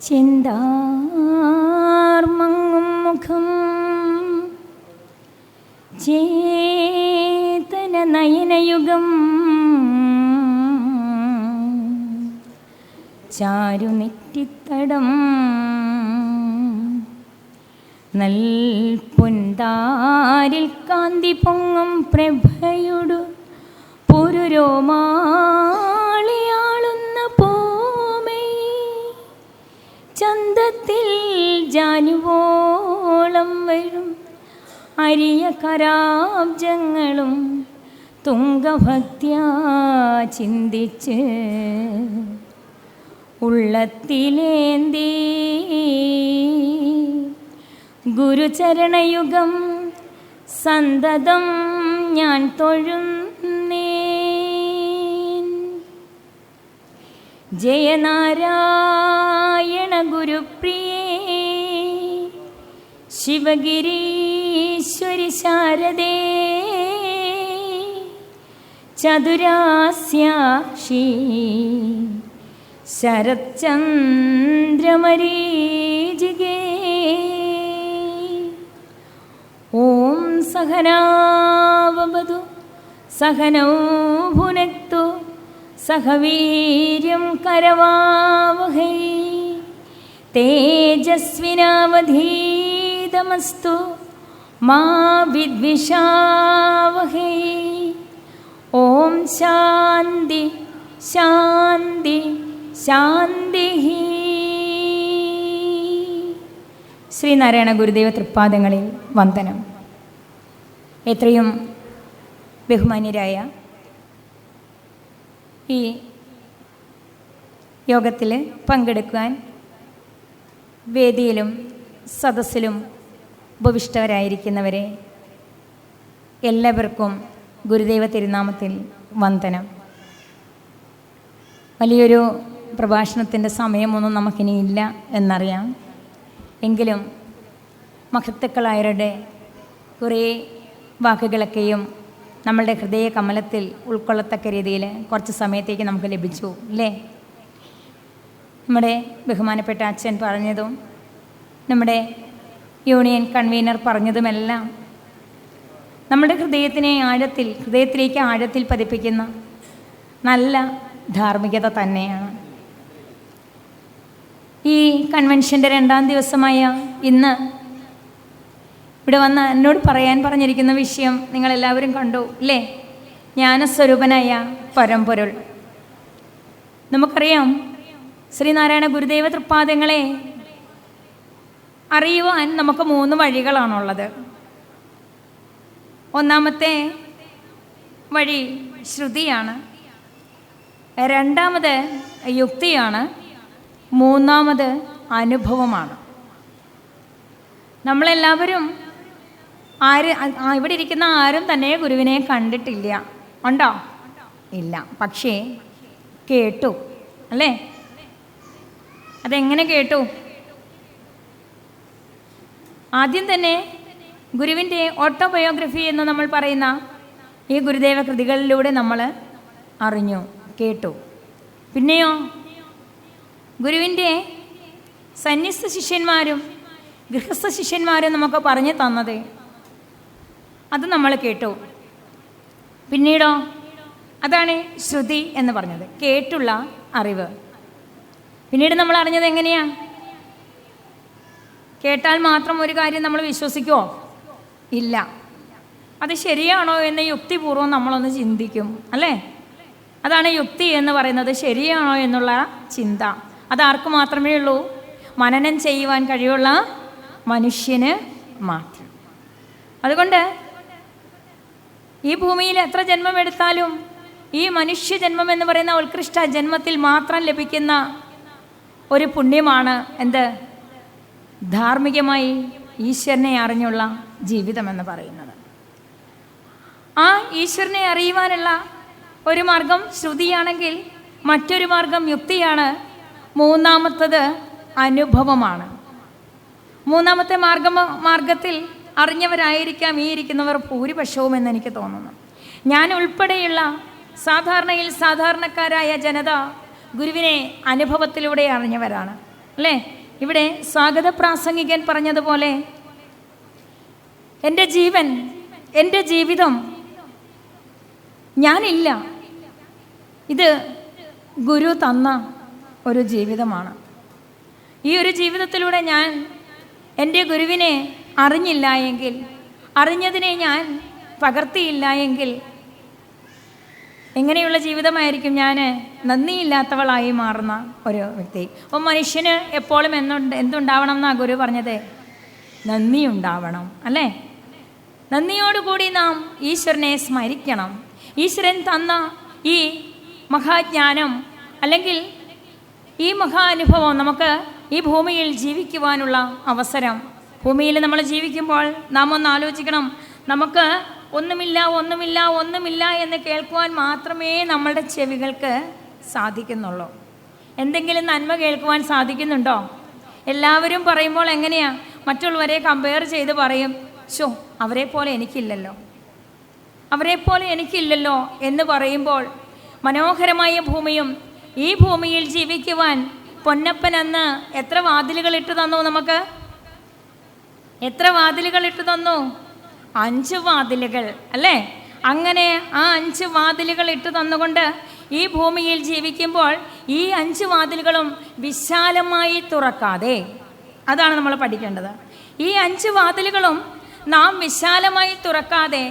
ചിന്താർമങ്ങും മുഖം ചേതന നയനയുഗം ചാരുനെറ്റിത്തടം നൽപൊന്താരിൽ കാന്തി പൊങ്ങും പ്രഭയൊടു പുരുരോമാളിയാളുന്ന പോമേ ചന്തത്തിൽ ജാനുവോളം വരും അരിയ കരാബ്ജങ്ങളും തുംഗഭക്ത്യാ ചിന്തിച്ച് ഉള്ളത്തിലേന്തി ഗുരുചരണയുഗം സന്തതം ഞാൻ തൊഴുന്നേൻ. ജയനാരായണ ഗുരുപ്രിയേ ശിവഗിരീശ്വരി ശാരദേ ചതുരാസ്യാക്ഷി ശരത്ചന്ദ്രമരീചികേ. ഓം സഹനാവവതു സഹനൗ ഭുനക്തു സഹ വീര്യം കരവാവഹൈ തേജസ്വിനാവധീതമസ്തു മാ വിദ്വിഷാവഹൈ. ഓം ശാന്തി ശാന്തി ശാന്തി. ശ്രീനാരായണ ഗുരുദേവ തൃപ്പാദങ്ങളിൽ വന്ദനം. എത്രയും ബഹുമാന്യരായ ഈ യോഗത്തിൽ പങ്കെടുക്കുവാൻ വേദിയിലും സദസ്സിലും ഉപവിഷ്ടവരായിരിക്കുന്നവരെ എല്ലാവർക്കും ഗുരുദേവ തിരുനാമത്തിൽ വന്ദനം. വലിയൊരു പ്രഭാഷണത്തിൻ്റെ സമയമൊന്നും നമുക്കിനിയില്ല എന്നറിയാം. എങ്കിലും മഹത്തുക്കളായവരുടെ കുറേ വാക്കുകളൊക്കെയും നമ്മളുടെ ഹൃദയ കമലത്തിൽ ഉൾക്കൊള്ളത്തക്ക രീതിയിൽ കുറച്ച് സമയത്തേക്ക് നമുക്ക് ലഭിച്ചു അല്ലേ? നമ്മുടെ ബഹുമാനപ്പെട്ട അച്ഛൻ പറഞ്ഞതും നമ്മുടെ യൂണിയൻ കൺവീനർ പറഞ്ഞതുമെല്ലാം നമ്മുടെ ഹൃദയത്തിലേക്ക് ആഴത്തിൽ പതിപ്പിക്കുന്ന നല്ല ധാർമ്മികത തന്നെയാണ്. ഈ കൺവെൻഷൻ്റെ 2ാം ദിവസമായ ഇന്ന് ഇവിടെ വന്ന് എന്നോട് പറയാൻ പറഞ്ഞിരിക്കുന്ന വിഷയം നിങ്ങളെല്ലാവരും കണ്ടു അല്ലേ? ജ്ഞാനസ്വരൂപനായ പരമ്പൊരുൾ. നമുക്കറിയാം, ശ്രീനാരായണ ഗുരുദേവ തൃപ്പാദങ്ങളെ അറിയുവാൻ നമുക്ക് 3 വഴികളാണുള്ളത്. ഒന്നാമത്തെ വഴി ശ്രുതിയാണ്, 2ാമത് യുക്തിയാണ്, 3ാമത് അനുഭവമാണ്. നമ്മളെല്ലാവരും ഇവിടെ ഇരിക്കുന്ന ആരും തന്നെ ഗുരുവിനെ കണ്ടിട്ടില്ല. ഉണ്ടോ? ഇല്ല. പക്ഷേ കേട്ടു അല്ലേ? അതെങ്ങനെ കേട്ടു? ആദ്യം തന്നെ ഗുരുവിൻ്റെ ഓട്ടോബയോഗ്രഫി എന്ന് നമ്മൾ പറയുന്ന ഈ ഗുരുദേവ കൃതികളിലൂടെ നമ്മൾ അറിഞ്ഞു, കേട്ടു. പിന്നെയോ ഗുരുവിൻ്റെ സന്യസ്ത ശിഷ്യന്മാരും ഗൃഹസ്ഥ ശിഷ്യന്മാരും നമുക്ക് പറഞ്ഞു തന്നത് അത് നമ്മൾ കേട്ടു. പിന്നീടോ അതാണ് ശ്രുതി എന്ന് പറഞ്ഞത്, കേട്ടുള്ള അറിവ്. പിന്നീട് നമ്മൾ അറിഞ്ഞത് എങ്ങനെയാ? കേട്ടാൽ മാത്രം ഒരു കാര്യം നമ്മൾ വിശ്വസിക്കുമോ? ഇല്ല. അത് ശരിയാണോ എന്ന് യുക്തിപൂർവ്വം നമ്മളൊന്ന് ചിന്തിക്കും അല്ലേ? അതാണ് യുക്തി എന്ന് പറയുന്നത്, ശരിയാണോ എന്നുള്ള ചിന്ത. അതാർക്ക് മാത്രമേ ഉള്ളൂ? മനനം ചെയ്യുവാൻ കഴിവുള്ള മനുഷ്യന് മാത്രം. അതുകൊണ്ട് ഈ ഭൂമിയിൽ എത്ര ജന്മമെടുത്താലും ഈ മനുഷ്യജന്മം എന്ന് പറയുന്ന ഉത്കൃഷ്ട ജന്മത്തിൽ മാത്രം ലഭിക്കുന്ന ഒരു പുണ്യമാണ് എന്ത്? ധാർമ്മികമായി ഈശ്വരനെ അറിഞ്ഞുള്ള ജീവിതം എന്ന് പറയുന്നത്. ആ ഈശ്വരനെ അറിയുവാനുള്ള ഒരു മാർഗം ശ്രുതിയാണെങ്കിൽ മറ്റൊരു മാർഗം യുക്തിയാണ്, 3ാമത്തത് അനുഭവമാണ്. 3ാമത്തെ മാർഗത്തിൽ അറിഞ്ഞവരായിരിക്കാം ഈ ഇരിക്കുന്നവർ ഭൂരിപക്ഷവും എന്ന് എനിക്ക് തോന്നുന്നു. ഞാൻ ഉൾപ്പെടെയുള്ള സാധാരണക്കാരായ ജനത ഗുരുവിനെ അനുഭവത്തിലൂടെ അറിഞ്ഞവരാണ്. അല്ലേ? ഇവിടെ സ്വാഗത പ്രാസംഗികൻ പറഞ്ഞതുപോലെ എൻ്റെ ജീവൻ, എൻ്റെ ജീവിതം ഞാനില്ല, ഇത് ഗുരു തന്ന ഒരു ജീവിതമാണ്. ഈ ഒരു ജീവിതത്തിലൂടെ ഞാൻ എൻ്റെ ഗുരുവിനെ അറിഞ്ഞില്ല എങ്കിൽ, അറിഞ്ഞതിനെ ഞാൻ പകർത്തിയില്ല എങ്കിൽ എങ്ങനെയുള്ള ജീവിതമായിരിക്കും ഞാൻ നന്ദിയില്ലാത്തവളായി മാറുന്ന ഒരു വ്യക്തി. അപ്പോൾ മനുഷ്യന് എപ്പോഴും എന്തുണ്ടാവണം എന്നാണ് ഗുരു പറഞ്ഞത്? നന്ദി ഉണ്ടാവണം, അല്ലേ? നന്ദിയോടുകൂടി നാം ഈശ്വരനെ സ്മരിക്കണം. ഈശ്വരൻ തന്ന ഈ മഹാജ്ഞാനം അല്ലെങ്കിൽ ഈ മഹാനുഭവം നമുക്ക് ഈ ഭൂമിയിൽ ജീവിക്കുവാനുള്ള അവസരം. ഭൂമിയിൽ നമ്മൾ ജീവിക്കുമ്പോൾ നാം ഒന്ന് ആലോചിക്കണം, നമുക്ക് ഒന്നുമില്ല ഒന്നുമില്ല ഒന്നുമില്ല എന്ന് കേൾക്കുവാൻ മാത്രമേ നമ്മളുടെ ചെവികൾക്ക് സാധിക്കുന്നുള്ളൂ. എന്തെങ്കിലും നന്മ കേൾക്കുവാൻ സാധിക്കുന്നുണ്ടോ? എല്ലാവരും പറയുമ്പോൾ എങ്ങനെയാ മറ്റുള്ളവരെ കമ്പയർ ചെയ്ത് പറയും, ശോ അവരെ പോലെ എനിക്കില്ലല്ലോ, അവരെ പോലെ എനിക്കില്ലല്ലോ എന്ന് പറയുമ്പോൾ മനോഹരമായ ഭൂമിയും ഈ ഭൂമിയിൽ ജീവിക്കുവാൻ പൊന്നപ്പൻ അന്ന് എത്ര വാതിലുകൾ ഇട്ടു തന്നു നമുക്ക്? എത്ര വാതിലുകൾ ഇട്ടു തന്നു? 5 വാതിലുകൾ, അല്ലേ? അങ്ങനെ ആ 5 വാതിലുകൾ ഇട്ടു തന്നുകൊണ്ട് ഈ ഭൂമിയിൽ ജീവിക്കുമ്പോൾ ഈ 5 വാതിലുകളും വിശാലമായി തുറക്കാതെ, അതാണ് നമ്മൾ പഠിക്കേണ്ടത്. ഈ 5 വാതിലുകളും നാം വിശാലമായി തുറക്കാതെ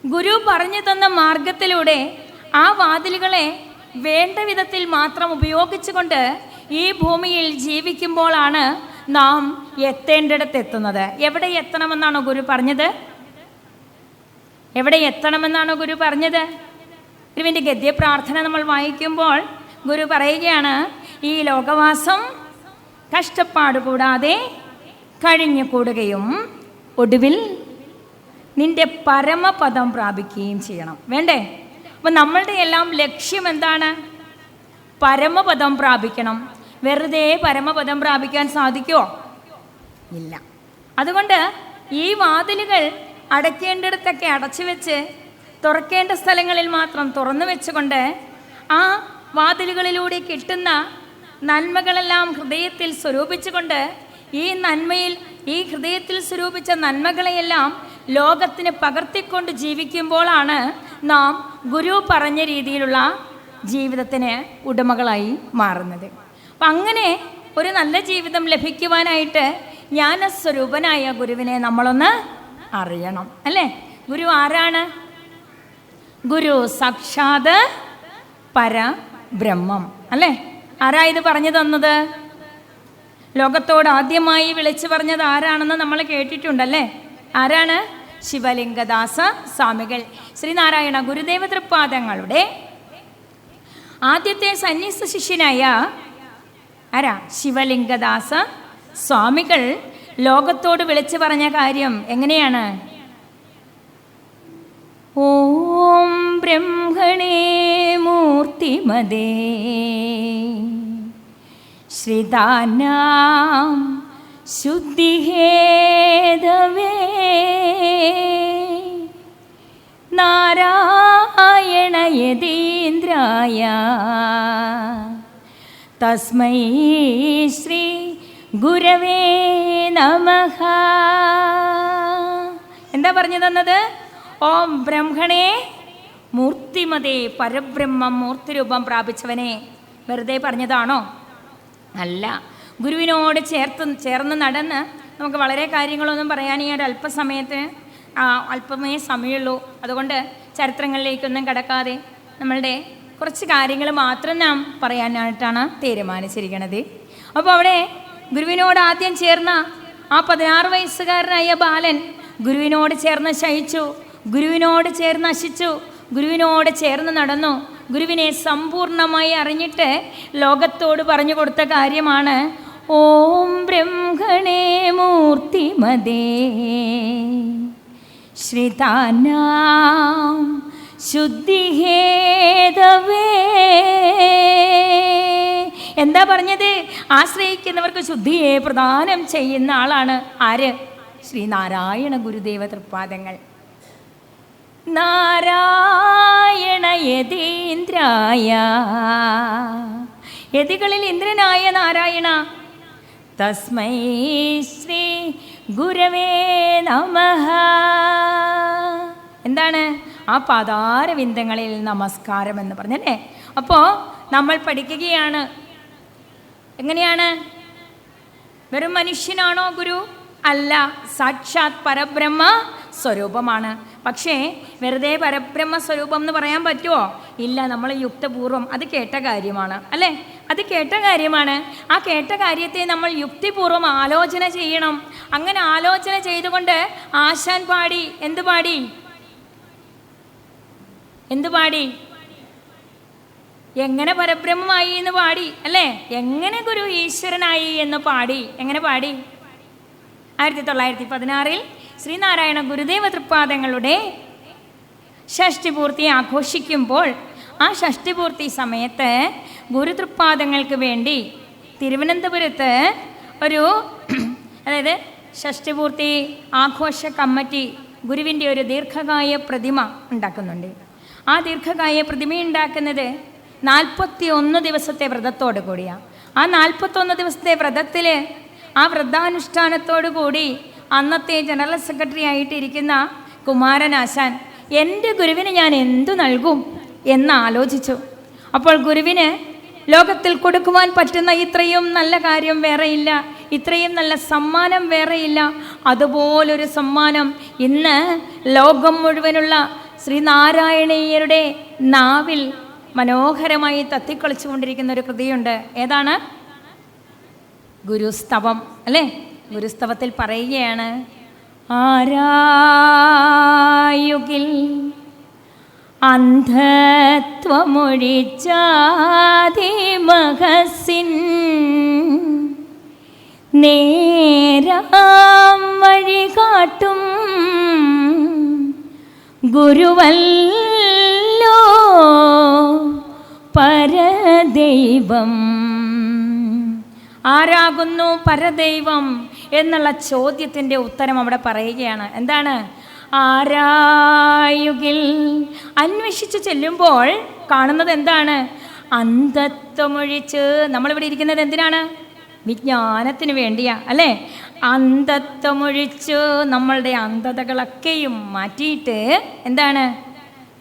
ഗുരു പറഞ്ഞു തന്ന മാർഗത്തിലൂടെ ആ വാതിലുകളെ വേണ്ട വിധത്തിൽ മാത്രം ഉപയോഗിച്ചുകൊണ്ട് ഈ ഭൂമിയിൽ ജീവിക്കുമ്പോഴാണ് നാം എത്തേണ്ടിടത്ത് എത്തുന്നത്. എവിടെ എത്തണമെന്നാണോ ഗുരു പറഞ്ഞത്? എവിടെ എത്തണമെന്നാണോ ഗുരു പറഞ്ഞത്? ഗുരുവിൻ്റെ ഗദ്യപ്രാർത്ഥന നമ്മൾ വായിക്കുമ്പോൾ ഗുരു പറയുകയാണ്, ഈ ലോകവാസം കഷ്ടപ്പാട് കൂടാതെ കഴിഞ്ഞു കൂടുകയും ഒടുവിൽ നിന്റെ പരമപദം പ്രാപിക്കുകയും ചെയ്യണം. വേണ്ടേ? അപ്പം നമ്മളുടെ എല്ലാം ലക്ഷ്യം എന്താണ്? പരമപദം പ്രാപിക്കണം. വെറുതെ പരമപദം പ്രാപിക്കാൻ സാധിക്കുമോ? ഇല്ല. അതുകൊണ്ട് ഈ വാതിലുകൾ അടയ്ക്കേണ്ടിടത്തൊക്കെ അടച്ചു വെച്ച് തുറക്കേണ്ട സ്ഥലങ്ങളിൽ മാത്രം തുറന്നു വെച്ചുകൊണ്ട് ആ വാതിലുകളിലൂടെ കിട്ടുന്ന നന്മകളെല്ലാം ഹൃദയത്തിൽ സ്വരൂപിച്ചുകൊണ്ട് ഈ നന്മയിൽ, ഈ ഹൃദയത്തിൽ സ്വരൂപിച്ച നന്മകളെയെല്ലാം ലോകത്തിന് പകർത്തിക്കൊണ്ട് ജീവിക്കുമ്പോഴാണ് നാം ഗുരു പറഞ്ഞ രീതിയിലുള്ള ജീവിതത്തിന് ഉടമകളായി മാറുന്നത്. അപ്പം അങ്ങനെ ഒരു നല്ല ജീവിതം ലഭിക്കുവാനായിട്ട് ജ്ഞാനസ്വരൂപനായ ഗുരുവിനെ നമ്മളൊന്ന് അറിയണം, അല്ലേ? ഗുരു ആരാണ്? ഗുരു സാക്ഷാത് പരബ്രഹ്മം, അല്ലേ? ആരാ ഇത് പറഞ്ഞു തന്നത്? ലോകത്തോട് ആദ്യമായി വിളിച്ചു പറഞ്ഞത് ആരാണെന്ന് നമ്മൾ കേട്ടിട്ടുണ്ടല്ലേ? ആരാണ്? ശിവലിംഗദാസ സ്വാമികൾ. ശ്രീനാരായണ ഗുരുദേവ തൃപ്പാദങ്ങളുടെ ആദ്യത്തെ സന്യസ്ത ശിഷ്യനായ ആരാ? ശിവലിംഗദാസ സ്വാമികൾ ലോകത്തോട് വിളിച്ചു പറഞ്ഞ കാര്യം എങ്ങനെയാണ്? ഓം ബ്രഹ്മണേ മൂർത്തിമതേ ശ്രിതാനാം ശുദ്ധിഹേതവേ നാരായണ യതീന്ദ്രായ തസ്മൈ ശ്രീ ഗുരവേ നമഃ. എന്താ പറഞ്ഞു തന്നത്? ഓം ബ്രഹ്മണേ മൂർത്തിമതേ, പരബ്രഹ്മം മൂർത്തിരൂപം പ്രാപിച്ചവനെ. വെറുതെ പറഞ്ഞതാണോ? അല്ല. ഗുരുവിനോട് ചേർന്ന് നടന്ന് നമുക്ക് വളരെ കാര്യങ്ങളൊന്നും പറയാൻ ഈ ഒരു അല്പമേ സമയമുള്ളൂ. അതുകൊണ്ട് ചരിത്രങ്ങളിലേക്കൊന്നും കടക്കാതെ നമ്മളുടെ കുറച്ച് കാര്യങ്ങൾ മാത്രം നാം പറയാനായിട്ടാണ് തീരുമാനിച്ചിരിക്കുന്നത്. അപ്പോൾ അവിടെ ഗുരുവിനോട് ആദ്യം ചേർന്ന ആ 16 വയസ്സുകാരനായ ബാലൻ ഗുരുവിനോട് ചേർന്ന് ശയിച്ചു, ഗുരുവിനോട് ചേർന്ന് നശിച്ചു, ഗുരുവിനോട് ചേർന്ന് നടന്നു. ഗുരുവിനെ സമ്പൂർണമായി അറിഞ്ഞിട്ട് ലോകത്തോട് പറഞ്ഞു കൊടുത്ത കാര്യമാണ് ഓം ബ്രഹ്മണേ മൂർത്തിമതേ ശ്രിതാനാം ശുദ്ധിഹേതവേ. എന്താ പറഞ്ഞത്? ആശ്രയിക്കുന്നവർക്ക് ശുദ്ധിയെ പ്രദാനം ചെയ്യുന്ന ആളാണ് ആര്? ശ്രീനാരായണ ഗുരുദേവ തൃപ്പാദങ്ങൾ. നാരായണ യതീന്ദ്രായ യതികളിൽ ഇന്ദ്രനായ നാരായണ തസ്മൈ ശ്രീ ഗുരവേ നമഃ. എന്താണ്? ആ പാതാരവിന്ദങ്ങളിൽ നമസ്കാരം എന്ന് പറഞ്ഞല്ലേ. അപ്പോൾ നമ്മൾ പഠിക്കുകയാണ്. എങ്ങനെയാണ്? വെറും മനുഷ്യനാണോ ഗുരു? അല്ല, സാക്ഷാത് പരബ്രഹ്മ സ്വരൂപമാണ്. പക്ഷേ വെറുതെ പരബ്രഹ്മ സ്വരൂപം എന്ന് പറയാൻ പറ്റുമോ? ഇല്ല. നമ്മൾ യുക്തപൂർവം അത് കേട്ട കാര്യമാണ് അല്ലേ? അത് കേട്ട കാര്യമാണ്. ആ കേട്ട കാര്യത്തെ നമ്മൾ യുക്തിപൂർവം ആലോചന ചെയ്യണം. അങ്ങനെ ആലോചന ചെയ്തുകൊണ്ട് ആശാൻ പാടി. എന്ത് പാടി? എന്ത് പാടി? എങ്ങനെ പരബ്രഹ്മമായി എന്ന് പാടി അല്ലേ? എങ്ങനെ ഗുരു ഈശ്വരനായി എന്ന് പാടി. എങ്ങനെ പാടി? 1916 ശ്രീനാരായണ ഗുരുദേവ തൃപ്പാദങ്ങളുടെ ഷഷ്ടിപൂർത്തി ആഘോഷിക്കുമ്പോൾ ആ ഷഷ്ടിപൂർത്തി സമയത്ത് ഗുരുതൃപ്പാദങ്ങൾക്ക് വേണ്ടി തിരുവനന്തപുരത്ത് ഒരു അതായത് ഷഷ്ടിപൂർത്തി ആഘോഷ കമ്മിറ്റി ഗുരുവിൻ്റെ ഒരു ദീർഘകായ പ്രതിമ ഉണ്ടാക്കുന്നുണ്ട്. ആ ദീർഘകായ പ്രതിമ ഉണ്ടാക്കുന്നത് 41 ദിവസത്തെ വ്രതത്തോടു കൂടിയാണ്. ആ 41 ദിവസത്തെ വ്രതത്തിൽ ആ വ്രതാനുഷ്ഠാനത്തോടു കൂടി അന്നത്തെ ജനറൽ സെക്രട്ടറി ആയിട്ടിരിക്കുന്ന കുമാരനാശാൻ എൻ്റെ ഗുരുവിന് ഞാൻ എന്തു നൽകും എന്ന് ആലോചിച്ചു. അപ്പോൾ ഗുരുവിന് ലോകത്തിൽ കൊടുക്കുവാൻ പറ്റുന്ന ഇത്രയും നല്ല കാര്യം വേറെയില്ല, ഇത്രയും നല്ല സമ്മാനം വേറെയില്ല. അതുപോലൊരു സമ്മാനം ഇന്ന് ലോകം മുഴുവനുള്ള ശ്രീനാരായണീയരുടെ നാവിൽ മനോഹരമായി തത്തിക്കളിച്ചുകൊണ്ടിരിക്കുന്ന ഒരു കൃതിയുണ്ട്. ഏതാണ്? ഗുരുസ്തവം അല്ലേ? ഗുരുസ്തവത്തിൽ പറയുകയാണ്, ആരായുകിൽ അന്ധത്വമൊഴിച്ചാതിമഹസിൻ നേരാം വഴി കാട്ടും ഗുരുവല്ലോ പരദൈവം. ആരാകുന്നു പരദൈവം എന്നുള്ള ചോദ്യത്തിൻ്റെ ഉത്തരം അവിടെ പറയുകയാണ്. എന്താണ്? ആരായുകിൽ അന്വേഷിച്ച് ചെല്ലുമ്പോൾ കാണുന്നത് എന്താണ്? അന്ധത്വമൊഴിച്ച്. നമ്മളിവിടെ ഇരിക്കുന്നത് എന്തിനാണ്? വിജ്ഞാനത്തിന് വേണ്ടിയാ അല്ലേ? അന്ധത്വമൊഴിച്ച് നമ്മളുടെ അന്ധതകളൊക്കെയും മാറ്റിയിട്ട് എന്താണ്?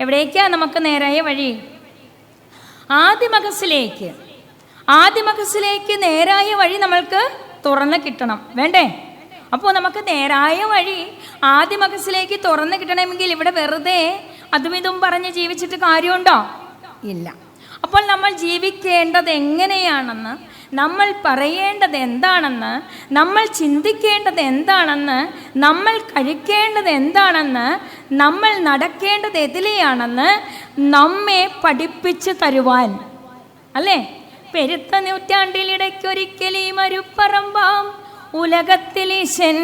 എവിടേക്കാ നമുക്ക് നേരായ വഴി? ആദിമകസിലേക്ക് നേരായ വഴി നമ്മൾക്ക് തുറന്ന് കിട്ടണം വേണ്ടേ? അപ്പോൾ നമുക്ക് നേരായ വഴി ആദിമകസിലേക്ക് തുറന്ന് കിട്ടണമെങ്കിൽ ഇവിടെ വെറുതെ അതും ഇതും പറഞ്ഞ് ജീവിച്ചിട്ട് കാര്യമുണ്ടോ? ഇല്ല. അപ്പോൾ നമ്മൾ ജീവിക്കേണ്ടത് എങ്ങനെയാണെന്ന്, നമ്മൾ പറയേണ്ടത് എന്താണെന്ന്, നമ്മൾ ചിന്തിക്കേണ്ടത് എന്താണെന്ന്, നമ്മൾ കഴിക്കേണ്ടത് എന്താണെന്ന്, നമ്മൾ നടക്കേണ്ടത് എതിലെയാണെന്ന് നമ്മെ പഠിപ്പിച്ച് തരുവാൻ അല്ലേ? പെരുത്ത നൂറ്റാണ്ടിലിടയ്ക്കൊരിക്കലീ മരുപ്പറമ്പാം ഉലകത്തിലീശൻ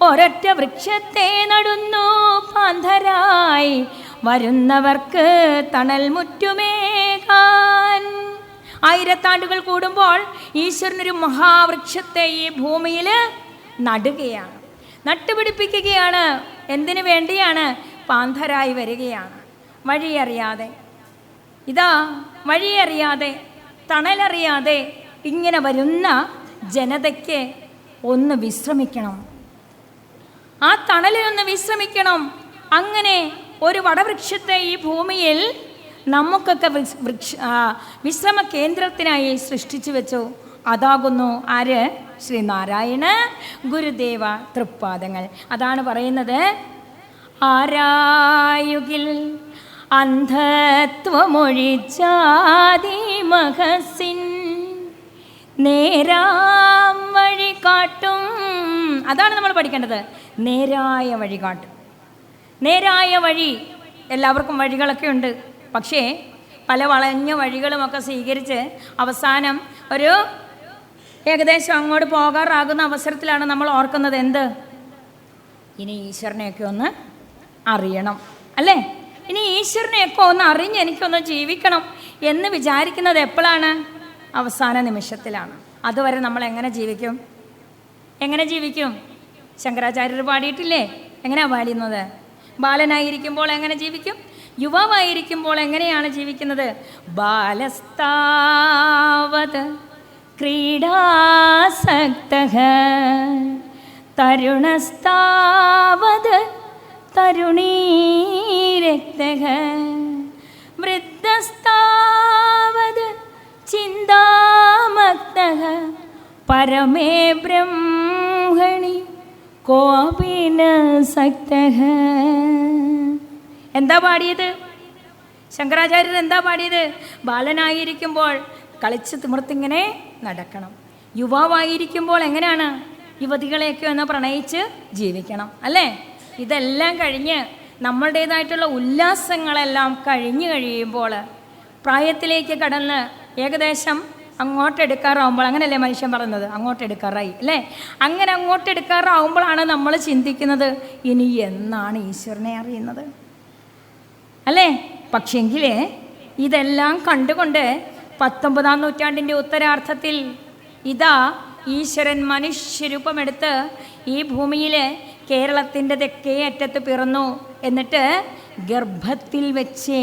ഒരൊറ്റ വൃക്ഷത്തെ നടുന്നു പാന്തരായി വരുന്നവർക്ക് തണൽ മുറ്റുമേകാൻ. 1000 ആണ്ടുകൾ കൂടുമ്പോൾ ഈശ്വരനൊരു മഹാവൃക്ഷത്തെ ഈ ഭൂമിയിൽ നടുകയാണ്, നട്ടുപിടിപ്പിക്കുകയാണ്. എന്തിനു വേണ്ടിയാണ്? പാന്തരായി വരികയാണ്. വഴിയറിയാതെ, ഇതാ വഴിയറിയാതെ, തണലറിയാതെ ഇങ്ങനെ വരുന്ന ജനതയ്ക്ക് ഒന്ന് വിശ്രമിക്കണം. ആ തണലിലൊന്ന് വിശ്രമിക്കണം. അങ്ങനെ ഒരു വടവൃക്ഷത്തെ ഈ ഭൂമിയിൽ നമുക്കൊക്കെ വിശ്രമ കേന്ദ്രത്തിനായി സൃഷ്ടിച്ചു വെച്ചു. അതാകുന്നു ആര്? ശ്രീനാരായണ ഗുരുദേവ തൃപ്പാദങ്ങൾ. അതാണ് പറയുന്നത്, ആരായുകിൽ അന്ധത്വമൊഴിച്ചാതിമഹസിൻ നേരാം വഴി കാട്ടും. അതാണ് നമ്മൾ പഠിക്കേണ്ടത്. നേരായ വഴി കാട്ടും. നേരായ വഴി, എല്ലാവർക്കും വഴികളൊക്കെ ഉണ്ട്. പക്ഷേ പല വളഞ്ഞ വഴികളുമൊക്കെ സ്വീകരിച്ച് അവസാനം ഒരു ഏകദേശം അങ്ങോട്ട് പോകാറാകുന്ന അവസരത്തിലാണ് നമ്മൾ ഓർക്കുന്നത് എന്ത്? ഇനി ഈശ്വരനെയൊക്കെ ഒന്ന് അറിയണം അല്ലേ? ഇനി ഈശ്വരനെയൊക്കെ ഒന്ന് അറിഞ്ഞ് എനിക്കൊന്ന് ജീവിക്കണം എന്ന് വിചാരിക്കുന്നത് എപ്പോഴാണ്? അവസാന നിമിഷത്തിലാണ്. അതുവരെ നമ്മൾ എങ്ങനെ ജീവിക്കും? എങ്ങനെ ജീവിക്കും? ശങ്കരാചാര്യർ പാടിയിട്ടില്ലേ? എങ്ങനെയാണ് പാടുന്നത്? ബാലനായിരിക്കുമ്പോൾ എങ്ങനെ ജീവിക്കും? യുവാവായിരിക്കുമ്പോൾ എങ്ങനെയാണ് ജീവിക്കുന്നത്? ബാലസ്താവ ക്രീഡാസക്തഃ തരുണസ്താവത് തരുണീരക്തഃ വൃദ്ധസ്താവത് ചിന്താമഗ്നഃ പരമേ ബ്രഹ്മണി കോപി ന സക്തഃ. എന്താ പാടിയത്? ശങ്കരാചാര്യർ എന്താ പാടിയത്? ബാലനായിരിക്കുമ്പോൾ കളിച്ച് തിമിർത്തിങ്ങനെ നടക്കണം, യുവാവായിരിക്കുമ്പോൾ എങ്ങനെയാണ് യുവതികളെയൊക്കെ ഒന്ന് പ്രണയിച്ച് ജീവിക്കണം, അല്ലേ? ഇതെല്ലാം കഴിഞ്ഞ് നമ്മളുടേതായിട്ടുള്ള ഉല്ലാസങ്ങളെല്ലാം കഴിഞ്ഞു കഴിയുമ്പോൾ പ്രായത്തിലേക്ക് കടന്ന് ഏകദേശം അങ്ങോട്ടെടുക്കാറാവുമ്പോൾ, അങ്ങനെയല്ലേ മനുഷ്യൻ പറയുന്നത്, അങ്ങോട്ടെടുക്കാറായി അല്ലേ? അങ്ങനെ അങ്ങോട്ടെടുക്കാറാവുമ്പോഴാണ് നമ്മൾ ചിന്തിക്കുന്നത് ഇനി എന്നാണ് ഈശ്വരനെ അറിയുന്നത്, അല്ലേ? പക്ഷെങ്കിൽ ഇതെല്ലാം കണ്ടുകൊണ്ട് 19-ാം നൂറ്റാണ്ടിൻ്റെ ഉത്തരാർത്ഥത്തിൽ ഇതാ ഈശ്വരൻ മനുഷ്യരൂപമെടുത്ത് ഈ ഭൂമിയിൽ കേരളത്തിൻ്റെ തെക്കേ അറ്റത്ത് പിറന്നു. എന്നിട്ട് ഗർഭത്തിൽ വെച്ച്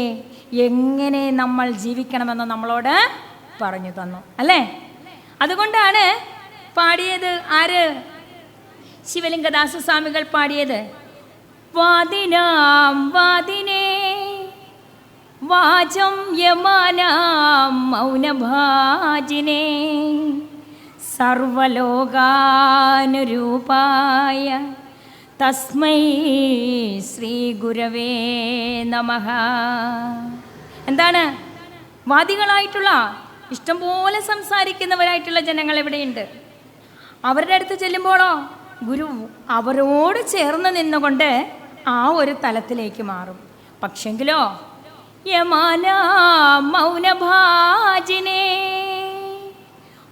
എങ്ങനെ നമ്മൾ ജീവിക്കണമെന്ന് നമ്മളോട് പറഞ്ഞു തന്നു, അല്ലേ? അതുകൊണ്ടാണ് പാടിയത് ആര്? ശിവലിംഗദാസ സ്വാമികൾ പാടിയത് വാദിനാം വാദിനേ വാചം യമാനാം മൗനഭാജിനേ സർവലോകാനുരൂപായ തസ്മൈ ശ്രീ ഗുരവേ നമഃ. എന്താണ്? വാദികളായിട്ടുള്ള ഇഷ്ടംപോലെ സംസാരിക്കുന്നവരായിട്ടുള്ള ജനങ്ങൾ എവിടെയുണ്ട്? അവരുടെ അടുത്ത് ചെല്ലുമ്പോഴോ ഗുരു അവരോട് ചേർന്ന് നിന്നുകൊണ്ട് ആ ഒരു തലത്തിലേക്ക് മാറും. പക്ഷെങ്കിലോ യമാന മൗനഭാജിനേ,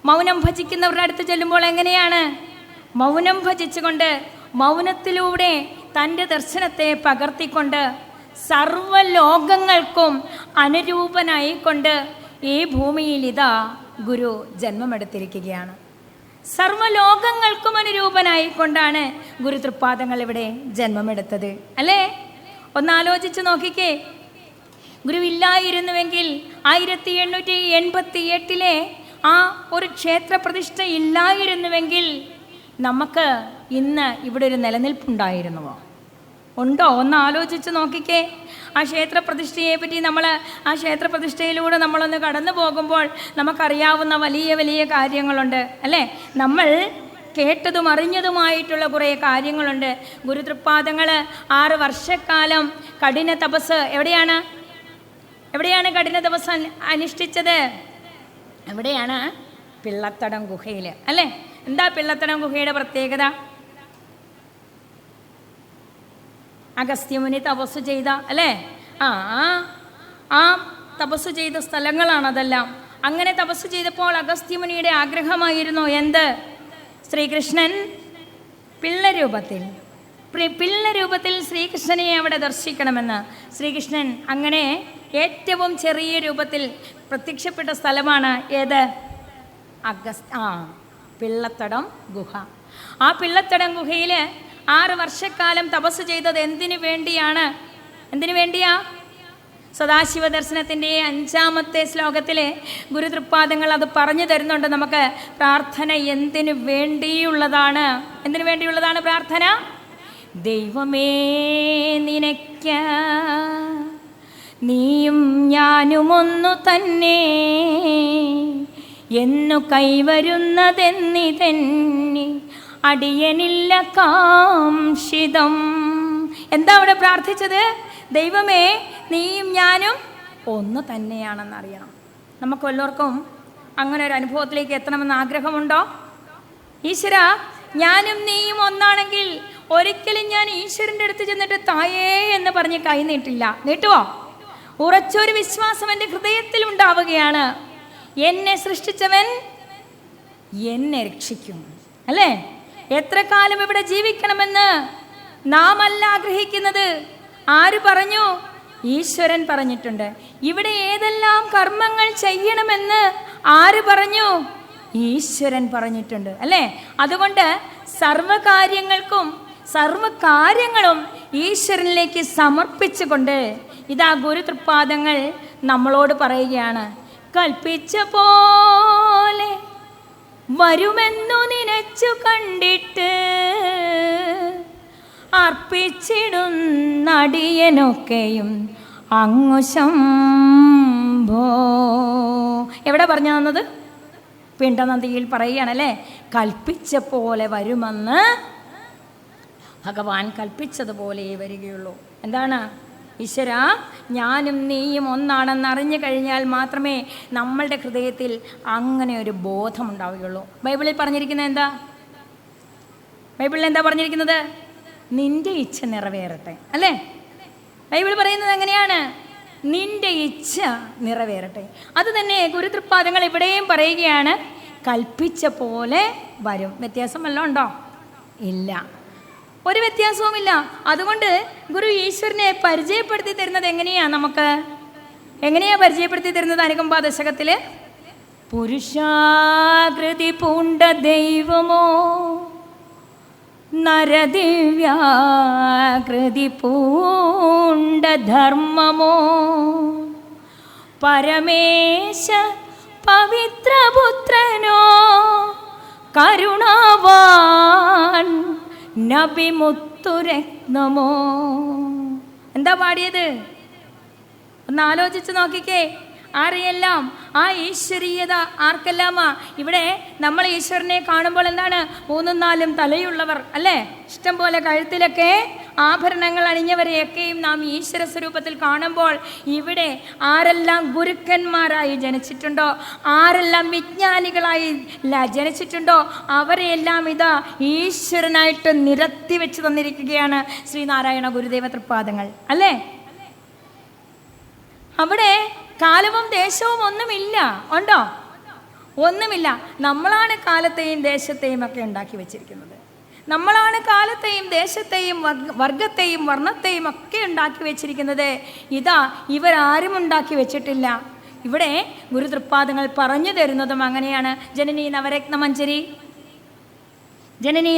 മൗനം ഭജിക്കുന്നവരുടെ അടുത്ത് ചെല്ലുമ്പോൾ എങ്ങനെയാണ്? മൗനം ഭജിച്ചുകൊണ്ട് മൗനത്തിലൂടെ തൻ്റെ ദർശനത്തെ പകർത്തിക്കൊണ്ട് സർവ്വലോകങ്ങൾക്കും അനുരൂപനായിക്കൊണ്ട് ഈ ഭൂമിയിൽ ഇതാ ഗുരു ജന്മമെടുത്തിരിക്കുകയാണ്. സർവ്വലോകങ്ങൾക്കും അനുരൂപനായിക്കൊണ്ടാണ് ഗുരു തൃപ്പാദങ്ങൾ ഇവിടെ ജന്മമെടുത്തത്, അല്ലേ? ഒന്നാലോചിച്ച് നോക്കിക്കേ. ഗുരുവില്ലായിരുന്നുവെങ്കിൽ 1888 ആ ഒരു ക്ഷേത്രപ്രതിഷ്ഠ ഇല്ലായിരുന്നുവെങ്കിൽ നമുക്ക് ഇന്ന് ഇവിടെ ഒരു നിലനിൽപ്പുണ്ടായിരുന്നുവോ? ഉണ്ടോ? ഒന്ന് ആലോചിച്ച് നോക്കിക്കേ. ആ ക്ഷേത്രപ്രതിഷ്ഠയെ പറ്റി ആ ക്ഷേത്രപ്രതിഷ്ഠയിലൂടെ നമ്മളൊന്ന് കടന്നു പോകുമ്പോൾ നമുക്കറിയാവുന്ന വലിയ വലിയ കാര്യങ്ങളുണ്ട്, അല്ലേ? നമ്മൾ കേട്ടതും അറിഞ്ഞതുമായിട്ടുള്ള കുറേ കാര്യങ്ങളുണ്ട്. ഗുരുതൃപ്പാദങ്ങൾ 6 വർഷക്കാലം കഠിന തപസ് എവിടെയാണ് കഠിന തപസ് അനുഷ്ഠിച്ചത്? എവിടെയാണ്? പിള്ളത്തടം ഗുഹയിൽ, അല്ലേ? എന്താ പിള്ളത്തടം ഗുഹയുടെ പ്രത്യേകത? അഗസ്ത്യമുനി തപസ് ചെയ്ത, അല്ലേ? ആ തപസ് ചെയ്ത സ്ഥലങ്ങളാണ് അതെല്ലാം. അങ്ങനെ തപസ് ചെയ്തപ്പോൾ അഗസ്ത്യമുനിയുടെ ആഗ്രഹമായിരുന്നു എന്ത്? ശ്രീകൃഷ്ണൻ പിള്ളരൂപത്തിൽ ശ്രീകൃഷ്ണനെ അവിടെ ദർശിക്കണമെന്ന്. ശ്രീകൃഷ്ണൻ അങ്ങനെ ഏറ്റവും ചെറിയ രൂപത്തിൽ പ്രത്യക്ഷപ്പെട്ട സ്ഥലമാണ് ഏത്? പിള്ളത്തടം ഗുഹ. ആ പിള്ളത്തടം ഗുഹയിൽ 6 വർഷക്കാലം തപസ് ചെയ്തത് എന്തിനു വേണ്ടിയാ? സദാശിവ ദർശനത്തിൻ്റെ 5-ാമത്തെ ശ്ലോകത്തിലെ ഗുരുതൃപ്പാദങ്ങൾ അത് പറഞ്ഞു തരുന്നുണ്ട് നമുക്ക്. പ്രാർത്ഥന എന്തിനു വേണ്ടിയുള്ളതാണ് പ്രാർത്ഥന? ദൈവമേ നിനയ്ക്ക നീയും ഞാനുമൊന്നു തന്നെ എന്നു കൈവരുന്നതെന്നിതന്നെ അടിയനില്ല കാംക്ഷിതം. എന്താ അവിടെ പ്രാർത്ഥിച്ചത്? ദൈവമേ നീയും ഞാനും ഒന്ന് തന്നെയാണെന്നറിയണം. നമുക്ക് എല്ലാവർക്കും അങ്ങനെ ഒരു അനുഭവത്തിലേക്ക് എത്തണമെന്ന് ആഗ്രഹമുണ്ടോ? ഈശ്വര, ഞാനും നീയും ഒന്നാണെങ്കിൽ ഒരിക്കലും ഞാൻ ഈശ്വരൻ്റെ അടുത്ത് ചെന്നിട്ട് തായേ എന്ന് പറഞ്ഞ് കൈ നീട്ടുവോ? ഉറച്ചൊരു വിശ്വാസം എൻ്റെ ഹൃദയത്തിൽ ഉണ്ടാവുകയാണ്. എന്നെ സൃഷ്ടിച്ചവൻ എന്നെ രക്ഷിക്കും, അല്ലേ? എത്ര കാലം ഇവിടെ ജീവിക്കണമെന്ന് നാം അല്ല ആഗ്രഹിക്കുന്നത്. ആര് പറഞ്ഞു? ഈശ്വരൻ പറഞ്ഞിട്ടുണ്ട്. ഇവിടെ ഏതെല്ലാം കർമ്മങ്ങൾ ചെയ്യണമെന്ന് ആര് പറഞ്ഞു? ഈശ്വരൻ പറഞ്ഞിട്ടുണ്ട്, അല്ലേ? അതുകൊണ്ട് സർവകാര്യങ്ങളും ഈശ്വരനിലേക്ക് സമർപ്പിച്ചുകൊണ്ട് ഇതാ ഗുരു തൃപ്പാദങ്ങൾ നമ്മളോട് പറയുകയാണ്, കൽപ്പിച്ച പോലെ വരുമെന്നു നനച്ചു കണ്ടിട്ട് അർപ്പിച്ചിടുന്നടിയനൊക്കെയും അങ്ങു ശംഭോ. എവിടെ പറഞ്ഞു തന്നത്? പിണ്ടനദിയിൽ പറയുകയാണല്ലേ. കൽപ്പിച്ച പോലെ വരുമെന്ന് ഭഗവാൻ കൽപ്പിച്ചതുപോലെ വരികയുള്ളൂ. എന്താണ്? ഈശ്വര, ഞാനും നീയും ഒന്നാണെന്ന് അറിഞ്ഞു കഴിഞ്ഞാൽ മാത്രമേ നമ്മളുടെ ഹൃദയത്തിൽ അങ്ങനെ ഒരു ബോധമുണ്ടാവുകയുള്ളൂ. ബൈബിളിൽ പറഞ്ഞിരിക്കുന്നത് എന്താ? ബൈബിളിൽ എന്താ പറഞ്ഞിരിക്കുന്നത്? നിന്റെ ഇച്ഛ നിറവേറട്ടെ, അല്ലേ? ബൈബിൾ പറയുന്നത് എങ്ങനെയാണ്? നിന്റെ ഇച്ഛ നിറവേറട്ടെ. അത് തന്നെ ഗുരുതൃപാദങ്ങൾ ഇവിടെയും പറയുകയാണ്. കൽപ്പിച്ച പോലെ വരും. വ്യത്യാസം വല്ലതും ഉണ്ടോ? ഇല്ല, ഒരു വ്യത്യാസവുമില്ല. അതുകൊണ്ട് ഗുരു ഈശ്വരനെ പരിചയപ്പെടുത്തി തരുന്നത് എങ്ങനെയാ പരിചയപ്പെടുത്തി തരുന്നത്? അനുകമ്പാ ദശകത്തില് പുരുഷാകൃതി പൂണ്ട ദൈവമോ നരദിവ്യാകൃതി പൂണ്ട ധർമ്മമോ പരമേശ പവിത്രപുത്രനോ കരുണാവാൻ നബിമുത്തുരത്നമോ. എന്താ പാടിയത്? ഒന്ന് ആലോചിച്ച് നോക്കിക്കേ. ആരെയെല്ലാം ആ ഈശ്വരീയത ആർക്കെല്ലാമാ? ഇവിടെ നമ്മൾ ഈശ്വരനെ കാണുമ്പോൾ എന്താണ്? 3-4 തലയുള്ളവർ, അല്ലേ? ഇഷ്ടം പോലെ കഴുത്തിലൊക്കെ ആഭരണങ്ങൾ അണിഞ്ഞവരെയൊക്കെയും നാം ഈശ്വര സ്വരൂപത്തിൽ കാണുമ്പോൾ ഇവിടെ ആരെല്ലാം ഗുരുക്കന്മാരായി ജനിച്ചിട്ടുണ്ടോ, ആരെല്ലാം വിജ്ഞാനികളായി ജനിച്ചിട്ടുണ്ടോ, അവരെയെല്ലാം ഇതാ ഈശ്വരനായിട്ട് നിരത്തി വെച്ച് തന്നിരിക്കുകയാണ് ശ്രീനാരായണ ഗുരുദേവ തൃപ്പാദങ്ങൾ, അല്ലേ? അവിടെ കാലവും ദേശവും ഒന്നുമില്ല. ഉണ്ടോ? ഒന്നുമില്ല. നമ്മളാണ് കാലത്തെയും ദേശത്തെയും ഒക്കെ ഉണ്ടാക്കി വെച്ചിരിക്കുന്നത്. നമ്മളാണ് കാലത്തെയും ദേശത്തെയും വർഗത്തെയും വർണ്ണത്തെയും ഒക്കെ ഉണ്ടാക്കി വെച്ചിരിക്കുന്നത്. ഇതാ ഇവരാരും ഉണ്ടാക്കി വെച്ചിട്ടില്ല. ഇവിടെ ഗുരുതൃപ്പാദങ്ങൾ പറഞ്ഞു തരുന്നതും അങ്ങനെയാണ്. ജനനീ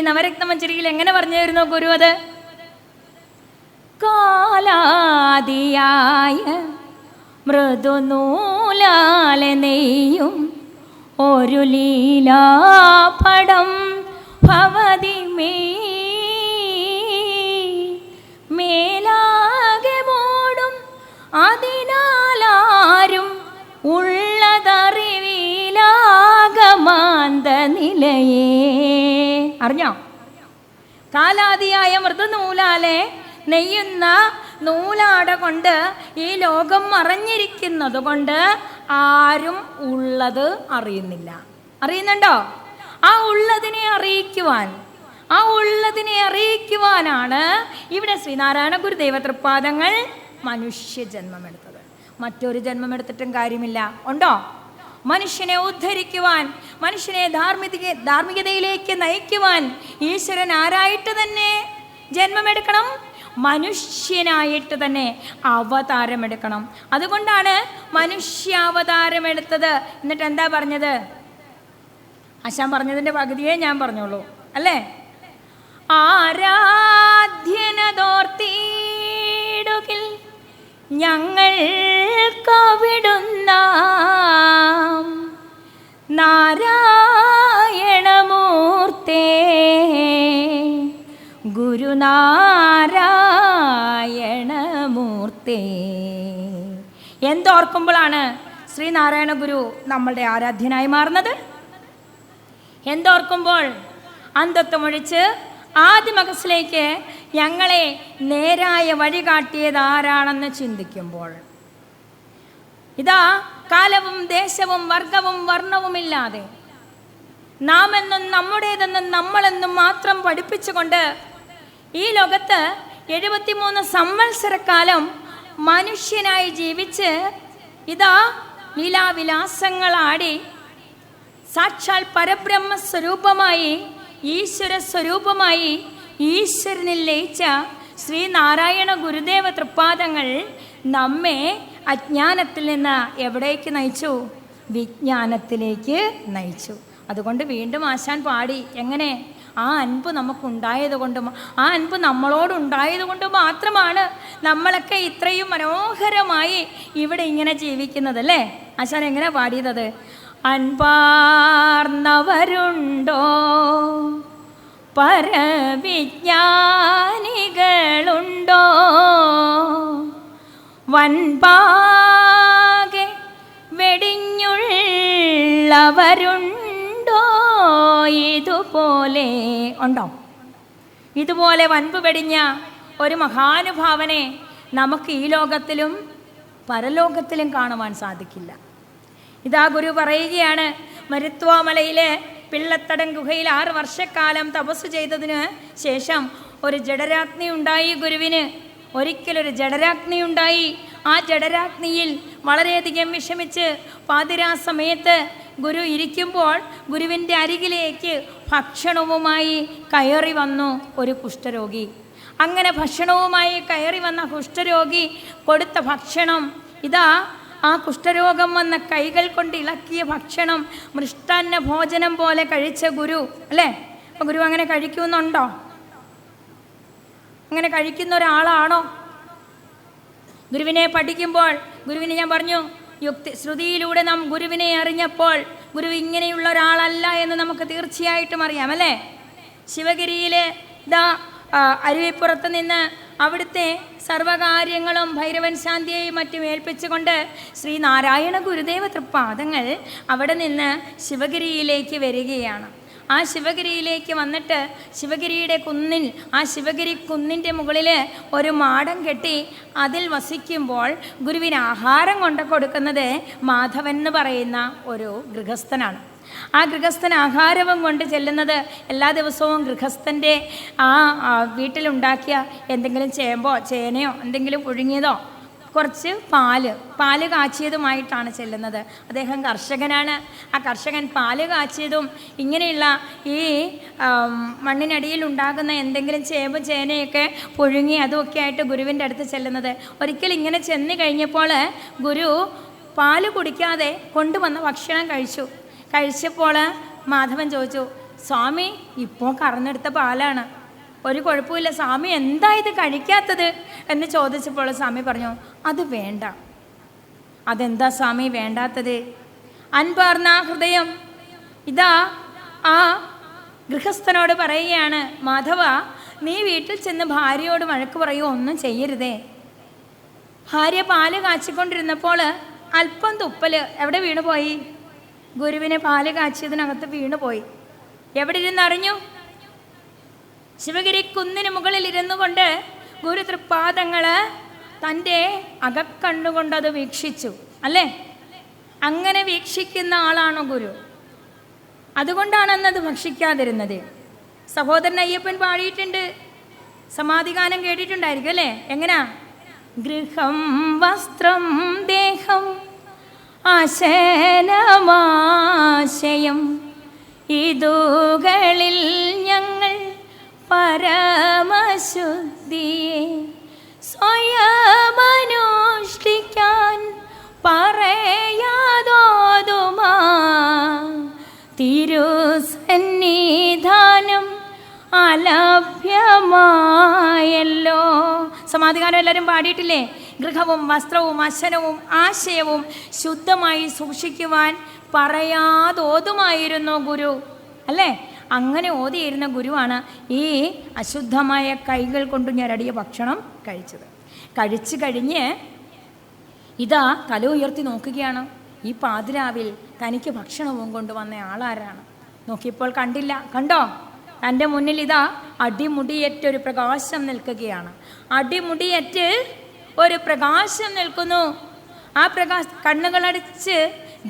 നവരത്നമഞ്ജരിയിൽ എങ്ങനെ പറഞ്ഞു തരുന്നു ഗുരു? അത് കാലാദിയായ മൃദുനൂലാലെ നെയ്യും ഒരു ലീലാപടം ഭവതി മേലാകെ മൂടും അതിനാലാരും ഉള്ളതറിവിലാകമാന്ത നിലയേ. അറിഞ്ഞോ? കാലാദിയായ മൃദുനൂലാലെ നെയ്യുന്ന നൂലാട കൊണ്ട് ഈ ലോകം മറഞ്ഞിരിക്കുന്നത് കൊണ്ട് ആരും ഉള്ളത് അറിയുന്നില്ല. അറിയുന്നുണ്ടോ? ആ ഉള്ളതിനെ അറിയിക്കുവാനാണ് ഇവിടെ ശ്രീനാരായണ ഗുരുദേവ തൃപ്പാദങ്ങൾ മനുഷ്യ ജന്മമെടുത്തത്. മറ്റൊരു ജന്മമെടുത്തിട്ടും കാര്യമില്ല. ഉണ്ടോ? മനുഷ്യനെ ഉദ്ധരിക്കുവാൻ, മനുഷ്യനെ ധാർമ്മികതയിലേക്ക് നയിക്കുവാൻ ഈശ്വരൻ ആരായിട്ട് തന്നെ ജന്മമെടുക്കണം? മനുഷ്യനായിട്ട് തന്നെ അവതാരമെടുക്കണം. അതുകൊണ്ടാണ് മനുഷ്യാവതാരമെടുത്തത്. എന്നിട്ട് എന്താ പറഞ്ഞത്? ആശാൻ പറഞ്ഞതിൻ്റെ പകുതിയേ ഞാൻ പറഞ്ഞോളൂ, അല്ലേ? ആരാധ്യനതോർത്തിടുകിൽ ഞങ്ങൾക്കവിടുന്ന നാരായണമൂർത്തേ ഗുരുനാരായണമൂർത്തേ. എന്തോർക്കുമ്പോഴാണ് ശ്രീനാരായണ ഗുരു നമ്മളുടെ ആരാധ്യനായി മാറുന്നത്? എന്തോർക്കുമ്പോൾ? അന്ധത്വമൊഴിച്ച് ആദിമകസിലേക്ക് ഞങ്ങളെ നേരായ വഴി കാട്ടിയത് ആരാണെന്ന് ചിന്തിക്കുമ്പോൾ. ഇതാ കാലവും ദേശവും വർഗവും വർണ്ണവുമില്ലാതെ നാം എന്നും നമ്മുടേതെന്നും നമ്മളെന്നും മാത്രം പഠിപ്പിച്ചുകൊണ്ട് ഈ ലോകത്ത് 73 സംവത്സരക്കാലം മനുഷ്യനായി ജീവിച്ച് ഇതാ ലീലാവിലാസങ്ങളാടി സാക്ഷാൽ പരബ്രഹ്മ സ്വരൂപമായി ഈശ്വര സ്വരൂപമായി ഈശ്വരനിൽ ലയിച്ച ശ്രീനാരായണ ഗുരുദേവ തൃപ്പാദങ്ങൾ നമ്മെ അജ്ഞാനത്തിൽ നിന്ന് എവിടേക്ക് നയിച്ചു? വിജ്ഞാനത്തിലേക്ക് നയിച്ചു. അതുകൊണ്ട് വീണ്ടും ആശാൻ പാടി. എങ്ങനെ? ആ അൻപ് നമുക്കുണ്ടായത് കൊണ്ടും ആ അൻപ് നമ്മളോടുണ്ടായത് കൊണ്ട് മാത്രമാണ് നമ്മളൊക്കെ ഇത്രയും മനോഹരമായി ഇവിടെ ഇങ്ങനെ ജീവിക്കുന്നത്, അല്ലേ? ആശാൻ എങ്ങനെ പാടിയത്? അൻപാർന്നവരുണ്ടോ, പരവിജ്ഞാനികളുണ്ടോ, വൻപാകെ വെടിഞ്ഞുള്ളവരുണ്ടോ, ഇതുപോലെ ഉണ്ടോ? ഇതുപോലെ വൻപ് വെടിഞ്ഞ ഒരു മഹാനുഭാവനെ നമുക്ക് ഈ ലോകത്തിലും പരലോകത്തിലും കാണുവാൻ സാധിക്കില്ല. ഇതാ ഗുരു പറയുകയാണ്, മരുത്വാമലയിലെ പിള്ളത്തടം ഗുഹയിൽ 6 വർഷക്കാലം തപസ് ചെയ്തതിന് ശേഷം ഒരു ജഡരാഗ്നി ഉണ്ടായി ഗുരുവിന്. ഒരിക്കലൊരു ജഡരാഗ്നി ഉണ്ടായി. ആ ജഡരാഗ്നിയിൽ വളരെയധികം വിഷമിച്ച് പാതിരാ സമയത്ത് ഗുരു ഇരിക്കുമ്പോൾ ഗുരുവിൻ്റെ അരികിലേക്ക് ഭക്ഷണവുമായി കയറി വന്നു ഒരു കുഷ്ഠരോഗി. അങ്ങനെ ഭക്ഷണവുമായി കയറി വന്ന കുഷ്ഠരോഗി കൊടുത്ത ഭക്ഷണം, ഇതാ ആ കുഷ്ഠരോഗം വന്ന കൈകൾ കൊണ്ട് ഇളക്കിയ ഭക്ഷണം മൃഷ്ടാന്ന ഭോജനം പോലെ കഴിച്ച ഗുരു അല്ലേ? അപ്പം ഗുരു അങ്ങനെ കഴിക്കുന്നുണ്ടോ? അങ്ങനെ കഴിക്കുന്ന ഒരാളാണോ? ഗുരുവിനെ പഠിക്കുമ്പോൾ ഗുരുവിനെ ഞാൻ പറഞ്ഞു, യുക്തി ശ്രുതിയിലൂടെ നാം ഗുരുവിനെ അറിഞ്ഞപ്പോൾ ഗുരു ഇങ്ങനെയുള്ള ഒരാളല്ല എന്ന് നമുക്ക് തീർച്ചയായിട്ടും അറിയാം അല്ലേ? ശിവഗിരിയിലെ ദാ അരുവിപ്പുറത്ത് നിന്ന് അവിടുത്തെ സർവകാര്യങ്ങളും ഭൈരവൻ ശാന്തിയെയും മറ്റും ഏൽപ്പിച്ചുകൊണ്ട് ശ്രീനാരായണ ഗുരുദേവ തൃപ്പാദങ്ങൾ അവിടെ നിന്ന് ശിവഗിരിയിലേക്ക് വരികയാണ്. ആ ശിവഗിരിയിലേക്ക് വന്നിട്ട് ശിവഗിരിയുടെ കുന്നിൽ, ആ ശിവഗിരി കുന്നിൻ്റെ മുകളിൽ ഒരു മാടം കെട്ടി അതിൽ വസിക്കുമ്പോൾ ഗുരുവിന് ആഹാരം കൊണ്ട് കൊടുക്കുന്നത് മാധവൻ എന്ന് പറയുന്ന ഒരു ഗൃഹസ്ഥനാണ്. ആ ഗൃഹസ്ഥൻ ആഹാരവും കൊണ്ട് ചെല്ലുന്നത് എല്ലാ ദിവസവും ഗൃഹസ്ഥൻ്റെ ആ വീട്ടിലുണ്ടാക്കിയ എന്തെങ്കിലും ചേമ്പോ ചേനയോ എന്തെങ്കിലും പുഴുങ്ങിയതോ കുറച്ച് പാല് കാച്ചിയതുമായിട്ടാണ് ചെല്ലുന്നത്. അദ്ദേഹം കർഷകനാണ്. ആ കർഷകൻ പാല് കാച്ചിയതും ഇങ്ങനെയുള്ള ഈ മണ്ണിനടിയിൽ ഉണ്ടാകുന്ന എന്തെങ്കിലും ചേമ്പ് ചേനയൊക്കെ പുഴുങ്ങി അതുമൊക്കെ ആയിട്ട് ഗുരുവിൻ്റെ അടുത്ത് ചെല്ലുന്നത്. ഒരിക്കൽ ഇങ്ങനെ ചെന്ന് കഴിഞ്ഞപ്പോൾ ഗുരു പാല് കുടിക്കാതെ കൊണ്ടുവന്ന ഭക്ഷണം കഴിച്ചപ്പോൾ മാധവൻ ചോദിച്ചു, സ്വാമി ഇപ്പോൾ കറന്നെടുത്ത പാലാണ്, ഒരു കുഴപ്പമില്ല, സ്വാമി എന്താ ഇത് കഴിക്കാത്തത് എന്ന് ചോദിച്ചപ്പോൾ സ്വാമി പറഞ്ഞു, അത് വേണ്ട. അതെന്താ സ്വാമി വേണ്ടാത്തത്? അൻപാർന്ന ഹൃദയം. ഇതാ ആ ഗൃഹസ്ഥനോട് പറയുകയാണ്, മാധവ നീ വീട്ടിൽ ചെന്ന് ഭാര്യയോട് വഴക്ക് പറയുകയോ ഒന്നും ചെയ്യരുതേ. ഭാര്യ പാല് കാച്ചിക്കൊണ്ടിരുന്നപ്പോൾ അല്പം തുപ്പൽ എവിടെ വീണുപോയി? ഗുരുവിനെ പാല് കാച്ചിയതിനകത്ത് വീണുപോയി. എവിടെ ഇരുന്നറിഞ്ഞു? ശിവഗിരി കുന്നിന് മുകളിൽ ഇരുന്നു കൊണ്ട് ഗുരു തൃപ്പാദങ്ങൾ തൻ്റെ അകക്കണ്ണുകൊണ്ടത് വീക്ഷിച്ചു അല്ലേ? അങ്ങനെ വീക്ഷിക്കുന്ന ആളാണോ ഗുരു? അതുകൊണ്ടാണ് അന്നത് ഭക്ഷിക്കാതിരുന്നത്. സഹോദരൻ അയ്യപ്പൻ പാടിയിട്ടുണ്ട്, സമാധിഗാനം കേട്ടിട്ടുണ്ടായിരിക്കും അല്ലേ? എങ്ങനാ? ഗൃഹം വസ്ത്രം ദേഹം ആശനമാശയം ഇതുകളിൽ ഞങ്ങൾ പരമശുദ്ധിയെ സ്വയമനുഷ്ഠിക്കാൻ പറയാതോതുമാ തിരുസന്നിധാനം അലഭ്യമായല്ലോ. സമാധിഗാനം എല്ലാവരും പാടിയിട്ടില്ലേ? ഗൃഹവും വസ്ത്രവും അശനവും ആശയവും ശുദ്ധമായി സൂക്ഷിക്കുവാൻ പറയാതോതുമായിരുന്നു ഗുരു അല്ലേ? അങ്ങനെ ഓതിയിരുന്ന ഗുരുവാണ് ഈ അശുദ്ധമായ കൈകൾ കൊണ്ട് ഞരടിയ ഭക്ഷണം കഴിച്ചു കഴിഞ്ഞ് ഇതാ തല ഉയർത്തി നോക്കുകയാണ്. ഈ പാതിരാവിൽ തനിക്ക് ഭക്ഷണവും കൊണ്ടുവന്ന ആളാരാണ്? നോക്കിയപ്പോൾ കണ്ടില്ല. കണ്ടോ? തൻ്റെ മുന്നിൽ ഇതാ അടിമുടിയേറ്റൊരു പ്രകാശം നിൽക്കുകയാണ്. അടിമുടിയേറ്റ് ഒരു പ്രകാശം നിൽക്കുന്നു. ആ കണ്ണുകളടച്ച്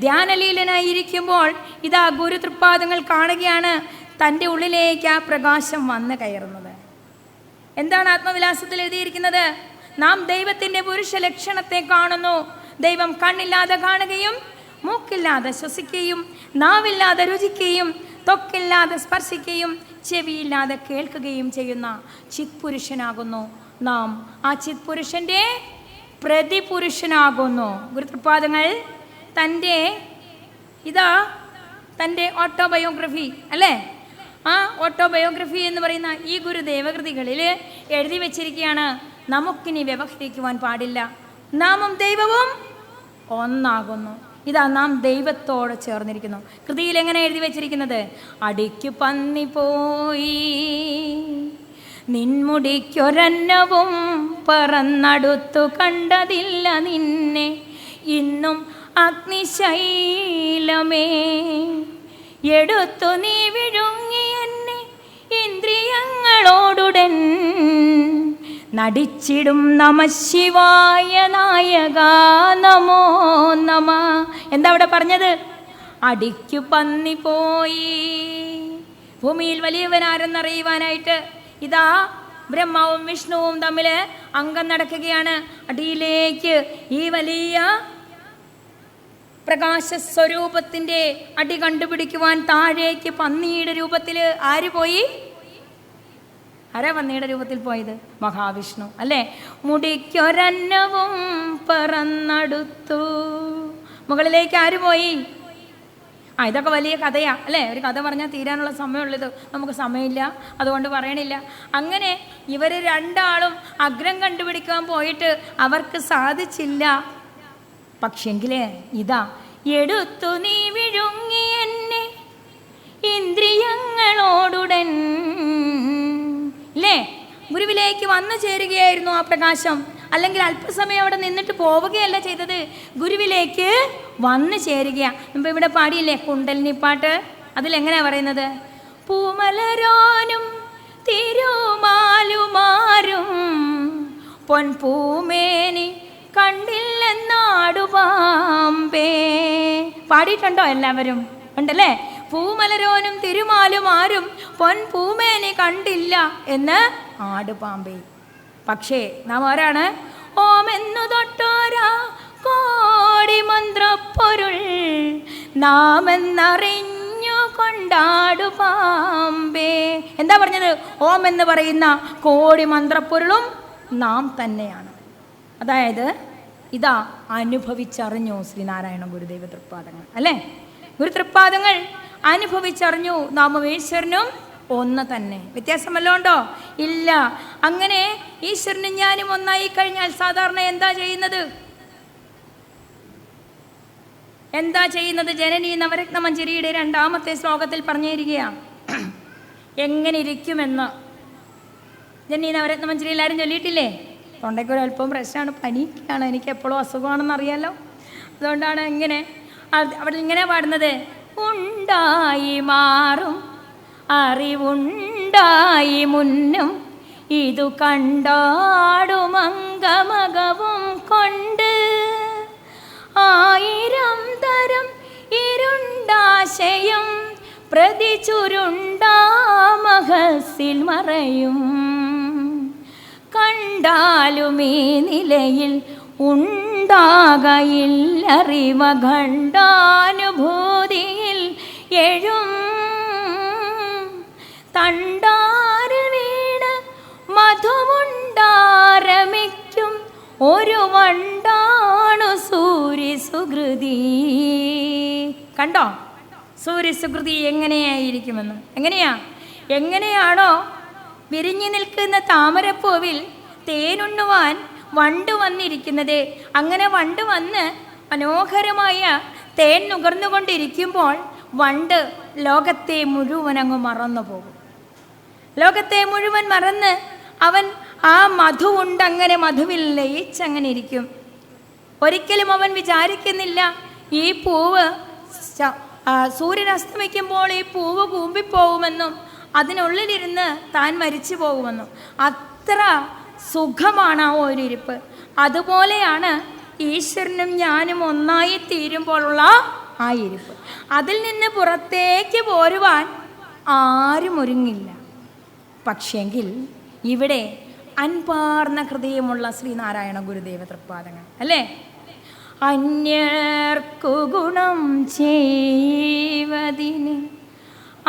ധ്യാനലീലനായിരിക്കുമ്പോൾ ഇതാ ഗുരു തൃപ്പാദങ്ങൾ കാണുകയാണ് തൻ്റെ ഉള്ളിലേക്ക് ആ പ്രകാശം വന്ന് കയറുന്നത്. എന്താണ് ആത്മവിലാസത്തിൽ എഴുതിയിരിക്കുന്നത്? നാം ദൈവത്തിൻ്റെ പുരുഷ ലക്ഷണത്തെ കാണുന്നു. ദൈവം കണ്ണില്ലാതെ കാണുകയും മൂക്കില്ലാതെ ശ്വസിക്കുകയും നാവില്ലാതെ രുചിക്കുകയും ത്വക്കില്ലാതെ സ്പർശിക്കുകയും ചെവിയില്ലാതെ കേൾക്കുകയും ചെയ്യുന്ന ചിത്പുരുഷനാകുന്നു നാം. ആ ചിത്പുരുഷൻ്റെ പ്രതിപുരുഷനാകുന്നു. ഗുരുതൃപാദങ്ങൾ തൻ്റെ ഓട്ടോബയോഗ്രഫി അല്ലേ, ആ ഓട്ടോബയോഗ്രഫി എന്ന് പറയുന്ന ഈ ഗുരുദേവകൃതികളിൽ എഴുതി വച്ചിരിക്കുകയാണ്, നമുക്കിനി വ്യവഹരിക്കുവാൻ പാടില്ല, നാമും ദൈവവും ഒന്നാകുന്നു. ഇതാ നാം ദൈവത്തോട് ചേർന്നിരിക്കുന്നു. കൃതിയിൽ എങ്ങനെ എഴുതി വെച്ചിരിക്കുന്നത്? അടിക്കു പന്നി പോയി നിൻമുടിക്കൊരന്നവും പറന്നടുത്തു കണ്ടതില്ല നിന്നെ, ഇന്നും അഗ്നിശൈലമേ എടുത്തു നീ വിഴുങ്ങി എന്നെ ഇന്ദ്രിയങ്ങളോടുടൻ നടിച്ചിടും നമഃശിവായ നായക നമോ നമ. എന്താ അവിടെ പറഞ്ഞത്? അടിക്കു പന്നി പോയി. ഭൂമിയിൽ വലിയവനാരെന്നറിയുവാനായിട്ട് ഇതാ ബ്രഹ്മാവും വിഷ്ണുവും തമ്മിൽ അംഗം നടക്കുകയാണ്. അടിയിലേക്ക് ഈ വലിയ പ്രകാശസ്വരൂപത്തിൻ്റെ അടി കണ്ടുപിടിക്കുവാൻ താഴേക്ക് പന്നിയുടെ രൂപത്തിൽ ആര് പോയി? ആരാ പന്നിയുടെ രൂപത്തിൽ പോയത്? മഹാവിഷ്ണു അല്ലേ? മുടിക്കൊരന്നവും പറന്നടുത്തു. മുകളിലേക്ക് ആര് പോയി? ഇതൊക്കെ വലിയ കഥയാ അല്ലേ? ഒരു കഥ പറഞ്ഞാൽ തീരാനുള്ള സമയമുള്ളത്, നമുക്ക് സമയമില്ല, അതുകൊണ്ട് പറയണില്ല. അങ്ങനെ ഇവർ രണ്ടാളും അഗ്രം കണ്ടുപിടിക്കാൻ പോയിട്ട് അവർക്ക് സാധിച്ചില്ല. പക്ഷെങ്കിലേ ഇതാ എടുത്തു നീ വിഴുങ്ങി എന്നെ ഇന്ദ്രിയങ്ങളോടുടൻ അല്ലേ? ഗുരുവിലേക്ക് വന്നു ചേരുകയായിരുന്നു ആ പ്രകാശം. അല്ലെങ്കിൽ അല്പസമയം അവിടെ നിന്നിട്ട് പോവുകയല്ല ചെയ്തത്, ഗുരുവിലേക്ക് വന്നു ചേരുകയാ. ഇപ്പം ഇവിടെ പാടിയില്ലേ കുണ്ടലിനി പാട്ട്? അതിലെങ്ങനെയാ പറയുന്നത്? പൂമലരോനും തിരുമാലുമാരും പൊൻപൂമേനി കണ്ടില്ലെന്നാടുപാമ്പേ. പാടിയിട്ടുണ്ടോ എല്ലാവരും? ഉണ്ടല്ലേ? പൂമലരോനും തിരുമാലും ആരും പൊൻപൂമേനി കണ്ടില്ല എന്ന് ആടുപാമ്പേ. പക്ഷേ നാം ആരാണ്? ഓമെന്നു തൊട്ടോരാ കോടി മന്ത്രപ്പൊരുൾ നാം എന്നറിഞ്ഞു കൊണ്ടാടുപാമ്പേ. എന്താ പറഞ്ഞത്? ഓം എന്ന് പറയുന്ന കോടി മന്ത്രപ്പൊരുളും നാം തന്നെയാണ്. അതായത് ഇതാ അനുഭവിച്ചറിഞ്ഞു ശ്രീനാരായണ ഗുരുദേവ തൃപ്പാദങ്ങൾ അല്ലേ? ഗുരു തൃപ്പാദങ്ങൾ അനുഭവിച്ചറിഞ്ഞു നാമും ഈശ്വരനും ഒന്ന് തന്നെ. വ്യത്യാസമല്ലോ ഉണ്ടോ? ഇല്ല. അങ്ങനെ ഈശ്വരനും ഞാനും ഒന്നായി കഴിഞ്ഞാൽ സാധാരണ എന്താ ചെയ്യുന്നത്? ജനനി നവരത്ന മഞ്ജരിയുടെ 2ാമത്തെ ശ്ലോകത്തിൽ പറഞ്ഞിരിക്കുകയാണ് എങ്ങനെ ഇരിക്കുമെന്ന്. ജനനി നവരത്ന മഞ്ജരി എല്ലാവരും ചൊല്ലിയിട്ടില്ലേ? തൊണ്ടയ്ക്ക് ഒരല്പം പ്രശ്നമാണ്, പനിക്കാണ്, എനിക്ക് എപ്പോഴും അസുഖമാണെന്ന് അറിയാലോ. അതുകൊണ്ടാണ് ഇങ്ങനെ അവിടെ ഇങ്ങനെ പാടുന്നത്. ഉണ്ടായി മാറും അറിവുണ്ടായി മുന്നും ഇതു കണ്ടാടും അംഗമകവും കൊണ്ട് 1000 തരം ഇരുണ്ടാശയം പ്രതി ചുരുണ്ടാമഹസിൽ മറയും. കണ്ടാലും ഈ നിലയിൽ ഉണ്ടാകയില്ലറിവ ഖണ്ഡാനുഭൂതിയിൽ എഴും തണ്ടാര് വീണ് മധുവുണ്ടാരമിക്കും ഒരു വണ്ടാണു സൂര്യസുകൃതി. കണ്ടോ സൂര്യസുകൃതി എങ്ങനെയായിരിക്കുമെന്ന്? എങ്ങനെയാണോ വിരിഞ്ഞു നിൽക്കുന്ന താമരപ്പൂവിൽ തേനുണ്ണുവാൻ വണ്ട് വന്നിരിക്കുന്നത്, അങ്ങനെ വണ്ട് വന്ന് മനോഹരമായ തേൻ നുകർന്നുകൊണ്ടിരിക്കുമ്പോൾ വണ്ട് ലോകത്തെ മുഴുവൻ അങ്ങ് മറന്നു പോകും. ലോകത്തെ മുഴുവൻ മറന്ന് അവൻ ആ മധുവുണ്ടങ്ങനെ മധുവിൽ ലയിച്ചങ്ങനെ ഇരിക്കും. ഒരിക്കലും അവൻ വിചാരിക്കുന്നില്ല ഈ പൂവ് സൂര്യൻ അസ്തമിക്കുമ്പോൾ ഈ പൂവ് കൂമ്പിപ്പോവുമെന്നും അതിനുള്ളിലിരുന്ന് താൻ മരിച്ചു പോകുമെന്നും. അത്ര സുഖമാണ് ആ ഒരു ഇരിപ്പ്. അതുപോലെയാണ് ഈശ്വരനും ഞാനും ഒന്നായി തീരുമ്പോഴുള്ള ആ ഇരിപ്പ്. അതിൽ നിന്ന് പുറത്തേക്ക് പോരുവാൻ ആരും ഒരുങ്ങില്ല. പക്ഷെങ്കിൽ ഇവിടെ അൻപാർന്ന ഹൃദയമുള്ള ശ്രീനാരായണ ഗുരുദേവ തൃപ്പാദങ്ങൾ അല്ലേ? അന്യർക്കു ഗുണം ചെയ്വതിന്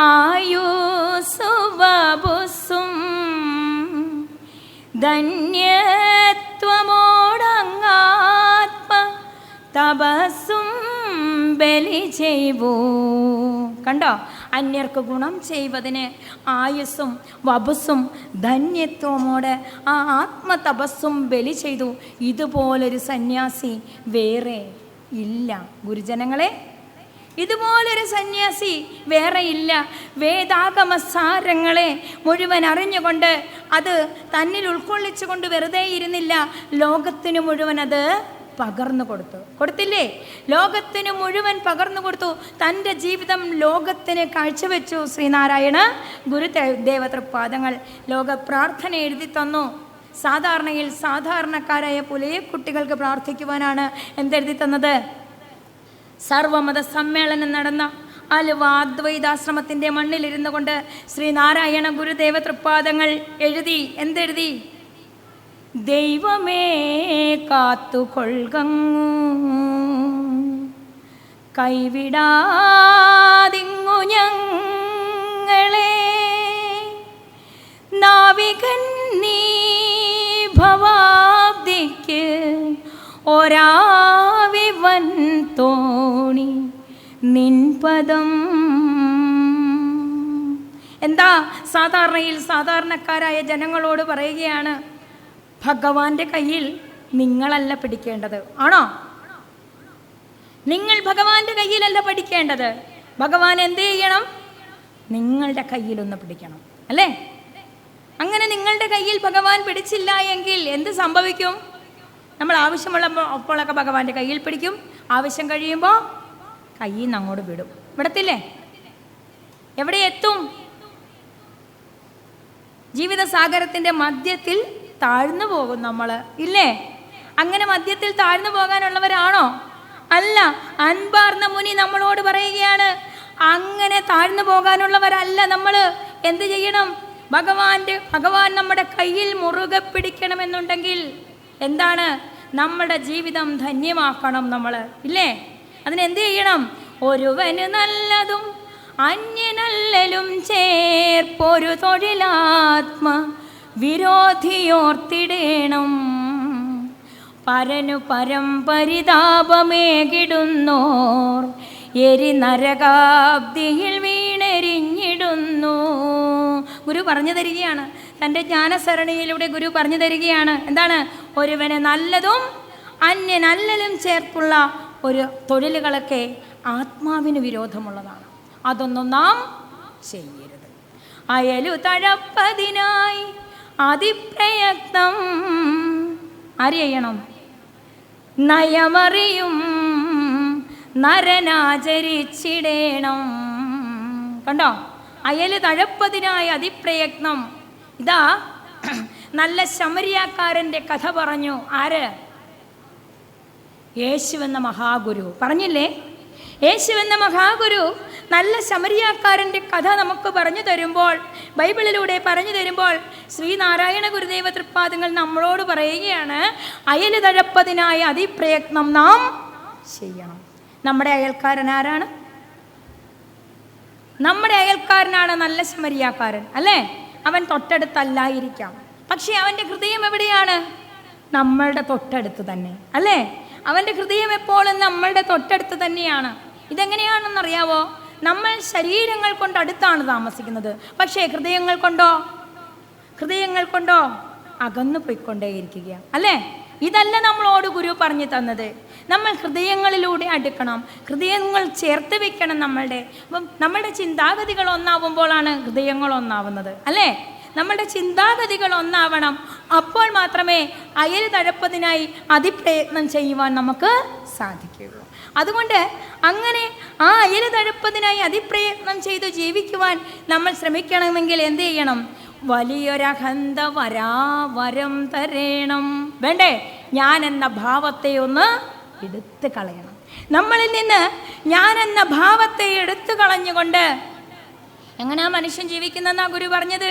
ആയുസുവപുസ്സും ധന്യത്വമോടങ്ങാത്മ തപസ്സും ബലി ചെയ്വൂ. കണ്ടോ? അന്യർക്ക് ഗുണം ചെയ്വതിന് ആയുസ്സും വപുസ്സും ധന്യത്വമോടെ ആ ആത്മതപസ്സും ബലി ചെയ്തു. ഇതുപോലൊരു സന്യാസി വേറെ ഇല്ല. ഗുരുജനങ്ങളെ, ഇതുപോലൊരു സന്യാസി വേറെ ഇല്ല. വേദാഗമസാരങ്ങളെ മുഴുവൻ അറിഞ്ഞുകൊണ്ട് അത് തന്നിൽ ഉൾക്കൊള്ളിച്ചുകൊണ്ട് വെറുതെ ഇരുന്നില്ല, ലോകത്തിന് മുഴുവൻ അത് പകർന്നു കൊടുത്തില്ലേ? ലോകത്തിന് മുഴുവൻ പകർന്നു കൊടുത്തു. തൻ്റെ ജീവിതം ലോകത്തിന് കാഴ്ചവെച്ചു. ശ്രീനാരായണ ഗുരുദേവ തൃപ്പാദങ്ങൾ ലോക പ്രാർത്ഥന എഴുതി തന്നു. സാധാരണയിൽ സാധാരണക്കാരായ പുലയ കുട്ടികൾക്ക് പ്രാർത്ഥിക്കുവാനാണ് എന്തെഴുതി തന്നത്? സർവമത സമ്മേളനം നടന്ന ആലുവ അദ്വൈതാശ്രമത്തിൻ്റെ മണ്ണിലിരുന്നു കൊണ്ട് ശ്രീനാരായണ ഗുരുദേവ തൃപ്പാദങ്ങൾ എന്തെഴുതി? ദൈവമേ കാത്തുകൊള്ളുകങ്ങു കൈവിടാതിങ്ങു ഞങ്ങളെ, നാവികൻ നീ ഭവാബ്ദിക്ക് ഒരാവിവൻ തോണി നിൻപദം. എന്താ സാധാരണയിൽ സാധാരണക്കാരായ ജനങ്ങളോട് പറയുകയാണ്, ഭഗവാന്റെ കയ്യിൽ നിങ്ങളല്ല പിടിക്കേണ്ടത്. ആണോ? നിങ്ങൾ ഭഗവാന്റെ കയ്യിലല്ല പിടിക്കേണ്ടത്. ഭഗവാൻ എന്ത് ചെയ്യണം? നിങ്ങളുടെ കയ്യിലൊന്ന് പിടിക്കണം, അല്ലേ? അങ്ങനെ നിങ്ങളുടെ കയ്യിൽ ഭഗവാൻ പിടിച്ചില്ല എങ്കിൽ എന്ത് സംഭവിക്കും? നമ്മൾ ആവശ്യമുള്ളപ്പോഴൊക്കെ ഭഗവാന്റെ കയ്യിൽ പിടിക്കും, ആവശ്യം കഴിയുമ്പോൾ കയ്യിൽ നിന്ന് അങ്ങോട്ട് വിടും. വിടത്തില്ലേ? എവിടെ എത്തും? ജീവിതസാഗരത്തിൻ്റെ മധ്യത്തിൽ താഴ്ന്നു പോകും നമ്മൾ, ഇല്ലേ? അങ്ങനെ മധ്യത്തിൽ താഴ്ന്നു പോകാനുള്ളവരാണോ? അല്ല. അൻപാർന്ന മുനി നമ്മളോട് പറയുകയാണ്, അങ്ങനെ താഴ്ന്നു പോകാനുള്ളവരല്ല നമ്മൾ. എന്ത് ചെയ്യണം? ഭഗവാൻ നമ്മുടെ കയ്യിൽ മുറുകെ പിടിക്കണമെന്നുണ്ടെങ്കിൽ എന്താണ്? നമ്മുടെ ജീവിതം ധന്യമാക്കണം നമ്മൾ, ഇല്ലേ? അതിനെന്ത് ചെയ്യണം? ഒരുവന് നല്ലതും അന്യനല്ലലും ചേർപ്പൊരു തൊഴിലാത്മ വിരോധിയോർത്തിടേണം. പരനു പരംപരിതാപമേകിടുന്നോർ എരി നരകാബ്ദിയിൽ വീണെരിഞ്ഞിടുന്നു. ഗുരു പറഞ്ഞു തരികയാണ്, തൻ്റെ ജ്ഞാനസരണിയിലൂടെ ഗുരു പറഞ്ഞു തരികയാണ്. എന്താണ്? ഒരുവന് നല്ലതും അന്യനല്ലലും ചേർത്തുള്ള ഒരു തൊഴിലുകളൊക്കെ ആത്മാവിന് വിരോധമുള്ളതാണ്. അതൊന്നും നാം ചെയ്യരുത്. അയലു തഴപ്പതിനായി അതിപ്രയത്നം ആര് ചെയ്യണം? നയമറിയും നരനാചരിച്ചിടേണം. കണ്ടോ? അയല് തഴപ്പതിനായി അതിപ്രയത്നം. ഇതാ നല്ല ശമരിയാക്കാരൻ്റെ കഥ പറഞ്ഞു. ആര്? യേശുവെന്ന മഹാഗുരു പറഞ്ഞില്ലേ? യേശുവെന്ന മഹാഗുരു നല്ല ശമരിയാക്കാരൻ്റെ കഥ നമുക്ക് പറഞ്ഞു തരുമ്പോൾ, ബൈബിളിലൂടെ പറഞ്ഞു തരുമ്പോൾ, ശ്രീനാരായണ ഗുരുദേവ തൃപ്പാദങ്ങൾ നമ്മളോട് പറയുകയാണ്, അയല് തഴപ്പതിനായ അതിപ്രയത്നം നാം ചെയ്യണം. നമ്മുടെ അയൽക്കാരൻ ആരാണ്? നമ്മുടെ അയൽക്കാരനാണ് നല്ല ശമരിയാക്കാരൻ, അല്ലേ? അവൻ തൊട്ടടുത്തല്ലായിരിക്കാം, പക്ഷേ അവൻ്റെ ഹൃദയം എവിടെയാണ്? നമ്മളുടെ തൊട്ടടുത്ത് തന്നെ, അല്ലേ? അവൻ്റെ ഹൃദയം എപ്പോഴും നമ്മളുടെ തൊട്ടടുത്ത് തന്നെയാണ്. ഇതെങ്ങനെയാണെന്നറിയാവോ? നമ്മൾ ശരീരങ്ങൾ കൊണ്ട് അടുത്താണ് താമസിക്കുന്നത്, പക്ഷേ ഹൃദയങ്ങൾ കൊണ്ടോ അകന്നു പോയിക്കൊണ്ടേയിരിക്കുക, അല്ലേ? ഇതല്ല നമ്മളോട് ഗുരു പറഞ്ഞു തന്നത്. നമ്മൾ ഹൃദയങ്ങളിലൂടെ അടുക്കണം, ഹൃദയങ്ങൾ ചേർത്ത് വെക്കണം നമ്മളുടെ. അപ്പം നമ്മളുടെ ചിന്താഗതികൾ ഒന്നാവുമ്പോഴാണ് ഹൃദയങ്ങൾ ഒന്നാവുന്നത്, അല്ലേ? നമ്മളുടെ ചിന്താഗതികൾ ഒന്നാവണം. അപ്പോൾ മാത്രമേ അയൽ തഴപ്പതിനായി അതിപ്രയത്നം ചെയ്യുവാൻ നമുക്ക് സാധിക്കുകയുള്ളൂ. അതുകൊണ്ട് അങ്ങനെ ആ അയൽ തഴപ്പതിനായി അതിപ്രയത്നം ചെയ്ത് ജീവിക്കുവാൻ നമ്മൾ ശ്രമിക്കണമെങ്കിൽ എന്ത് ചെയ്യണം? വലിയൊരഹന്ത വരം തരേണം. വേണ്ടേ? ഞാൻ എന്ന ഭാവത്തെ ഒന്ന് എടുത്തു കളയണം. നമ്മളിൽ നിന്ന് ഞാൻ എന്ന ഭാവത്തെ എടുത്തു കളഞ്ഞുകൊണ്ട് എങ്ങനെയാ മനുഷ്യൻ ജീവിക്കുന്നെന്നാ ഗുരു പറഞ്ഞത്?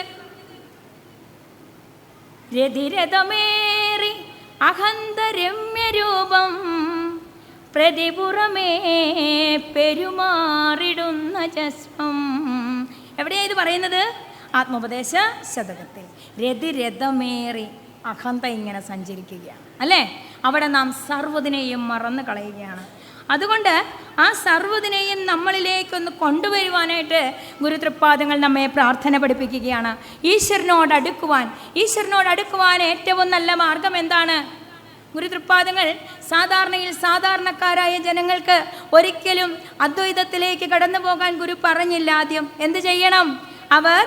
രതിരഥമേറി അഹന്ത രമ്യരൂപം പ്രതിപുറമേ പെരുമാറിടുന്ന ജസ്മം. എവിടെയാ ഇത് പറയുന്നത്? ആത്മോപദേശ ശതകത്തിൽ. രതിരഥമേറി അഹന്ത ഇങ്ങനെ സഞ്ചരിക്കുകയാണ്, അല്ലേ? അവിടെ നാം സർവ്വതിനെയും മറന്നു കളയുകയാണ്. അതുകൊണ്ട് ആ സർവ്വതിനെയും നമ്മളിലേക്കൊന്ന് കൊണ്ടുവരുവാനായിട്ട് ഗുരുതൃപ്പാദങ്ങൾ നമ്മെ പ്രാർത്ഥന ഈശ്വരനോട് അടുക്കുവാൻ ഏറ്റവും നല്ല മാർഗം എന്താണ്? ഗുരുതൃപ്പാദങ്ങൾ സാധാരണയിൽ സാധാരണക്കാരായ ജനങ്ങൾക്ക് ഒരിക്കലും അദ്വൈതത്തിലേക്ക് കടന്നു പോകാൻ ഗുരു പറഞ്ഞില്ല. ആദ്യം എന്ത് ചെയ്യണം? അവർ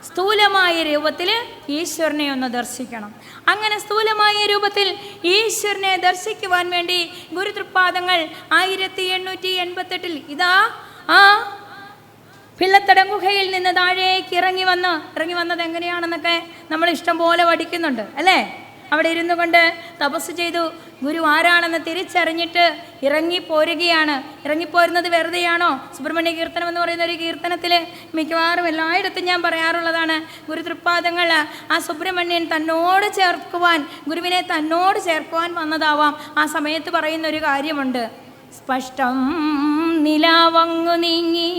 സ്ഥൂലമായ രൂപത്തിൽ ഈശ്വരനെ ഒന്ന് ദർശിക്കണം. അങ്ങനെ സ്ഥൂലമായ രൂപത്തിൽ ഈശ്വരനെ ദർശിക്കുവാൻ വേണ്ടി ഗുരുതൃപ്പാദങ്ങൾ 1888 ഇതാ പിള്ളത്തടം ഗുഹയിൽ നിന്ന് താഴേക്ക് ഇറങ്ങി വന്നത് എങ്ങനെയാണെന്നൊക്കെ നമ്മൾ ഇഷ്ടം പോലെ പഠിക്കുന്നുണ്ട് അല്ലേ? അവിടെ ഇരുന്നു കൊണ്ട് തപസ് ചെയ്തു. ഗുരു ആരാണെന്ന് തിരിച്ചറിഞ്ഞിട്ട് ഇറങ്ങിപ്പോരുകയാണ്. ഇറങ്ങിപ്പോരുന്നത് വെറുതെയാണോ? സുബ്രഹ്മണ്യ കീർത്തനം എന്ന് പറയുന്ന ഒരു കീർത്തനത്തിൽ മിക്കവാറും എല്ലായിടത്തും ഞാൻ പറയാറുള്ളതാണ്, ഗുരുതൃപ്പാദങ്ങൾ ആ സുബ്രഹ്മണ്യൻ തന്നോട് ചേർക്കുവാൻ, ഗുരുവിനെ തന്നോട് ചേർക്കുവാൻ വന്നതാവാം. ആ സമയത്ത് പറയുന്ന ഒരു കാര്യമുണ്ട്, സ്പഷ്ടം നിലാവങ്ങു നീങ്ങി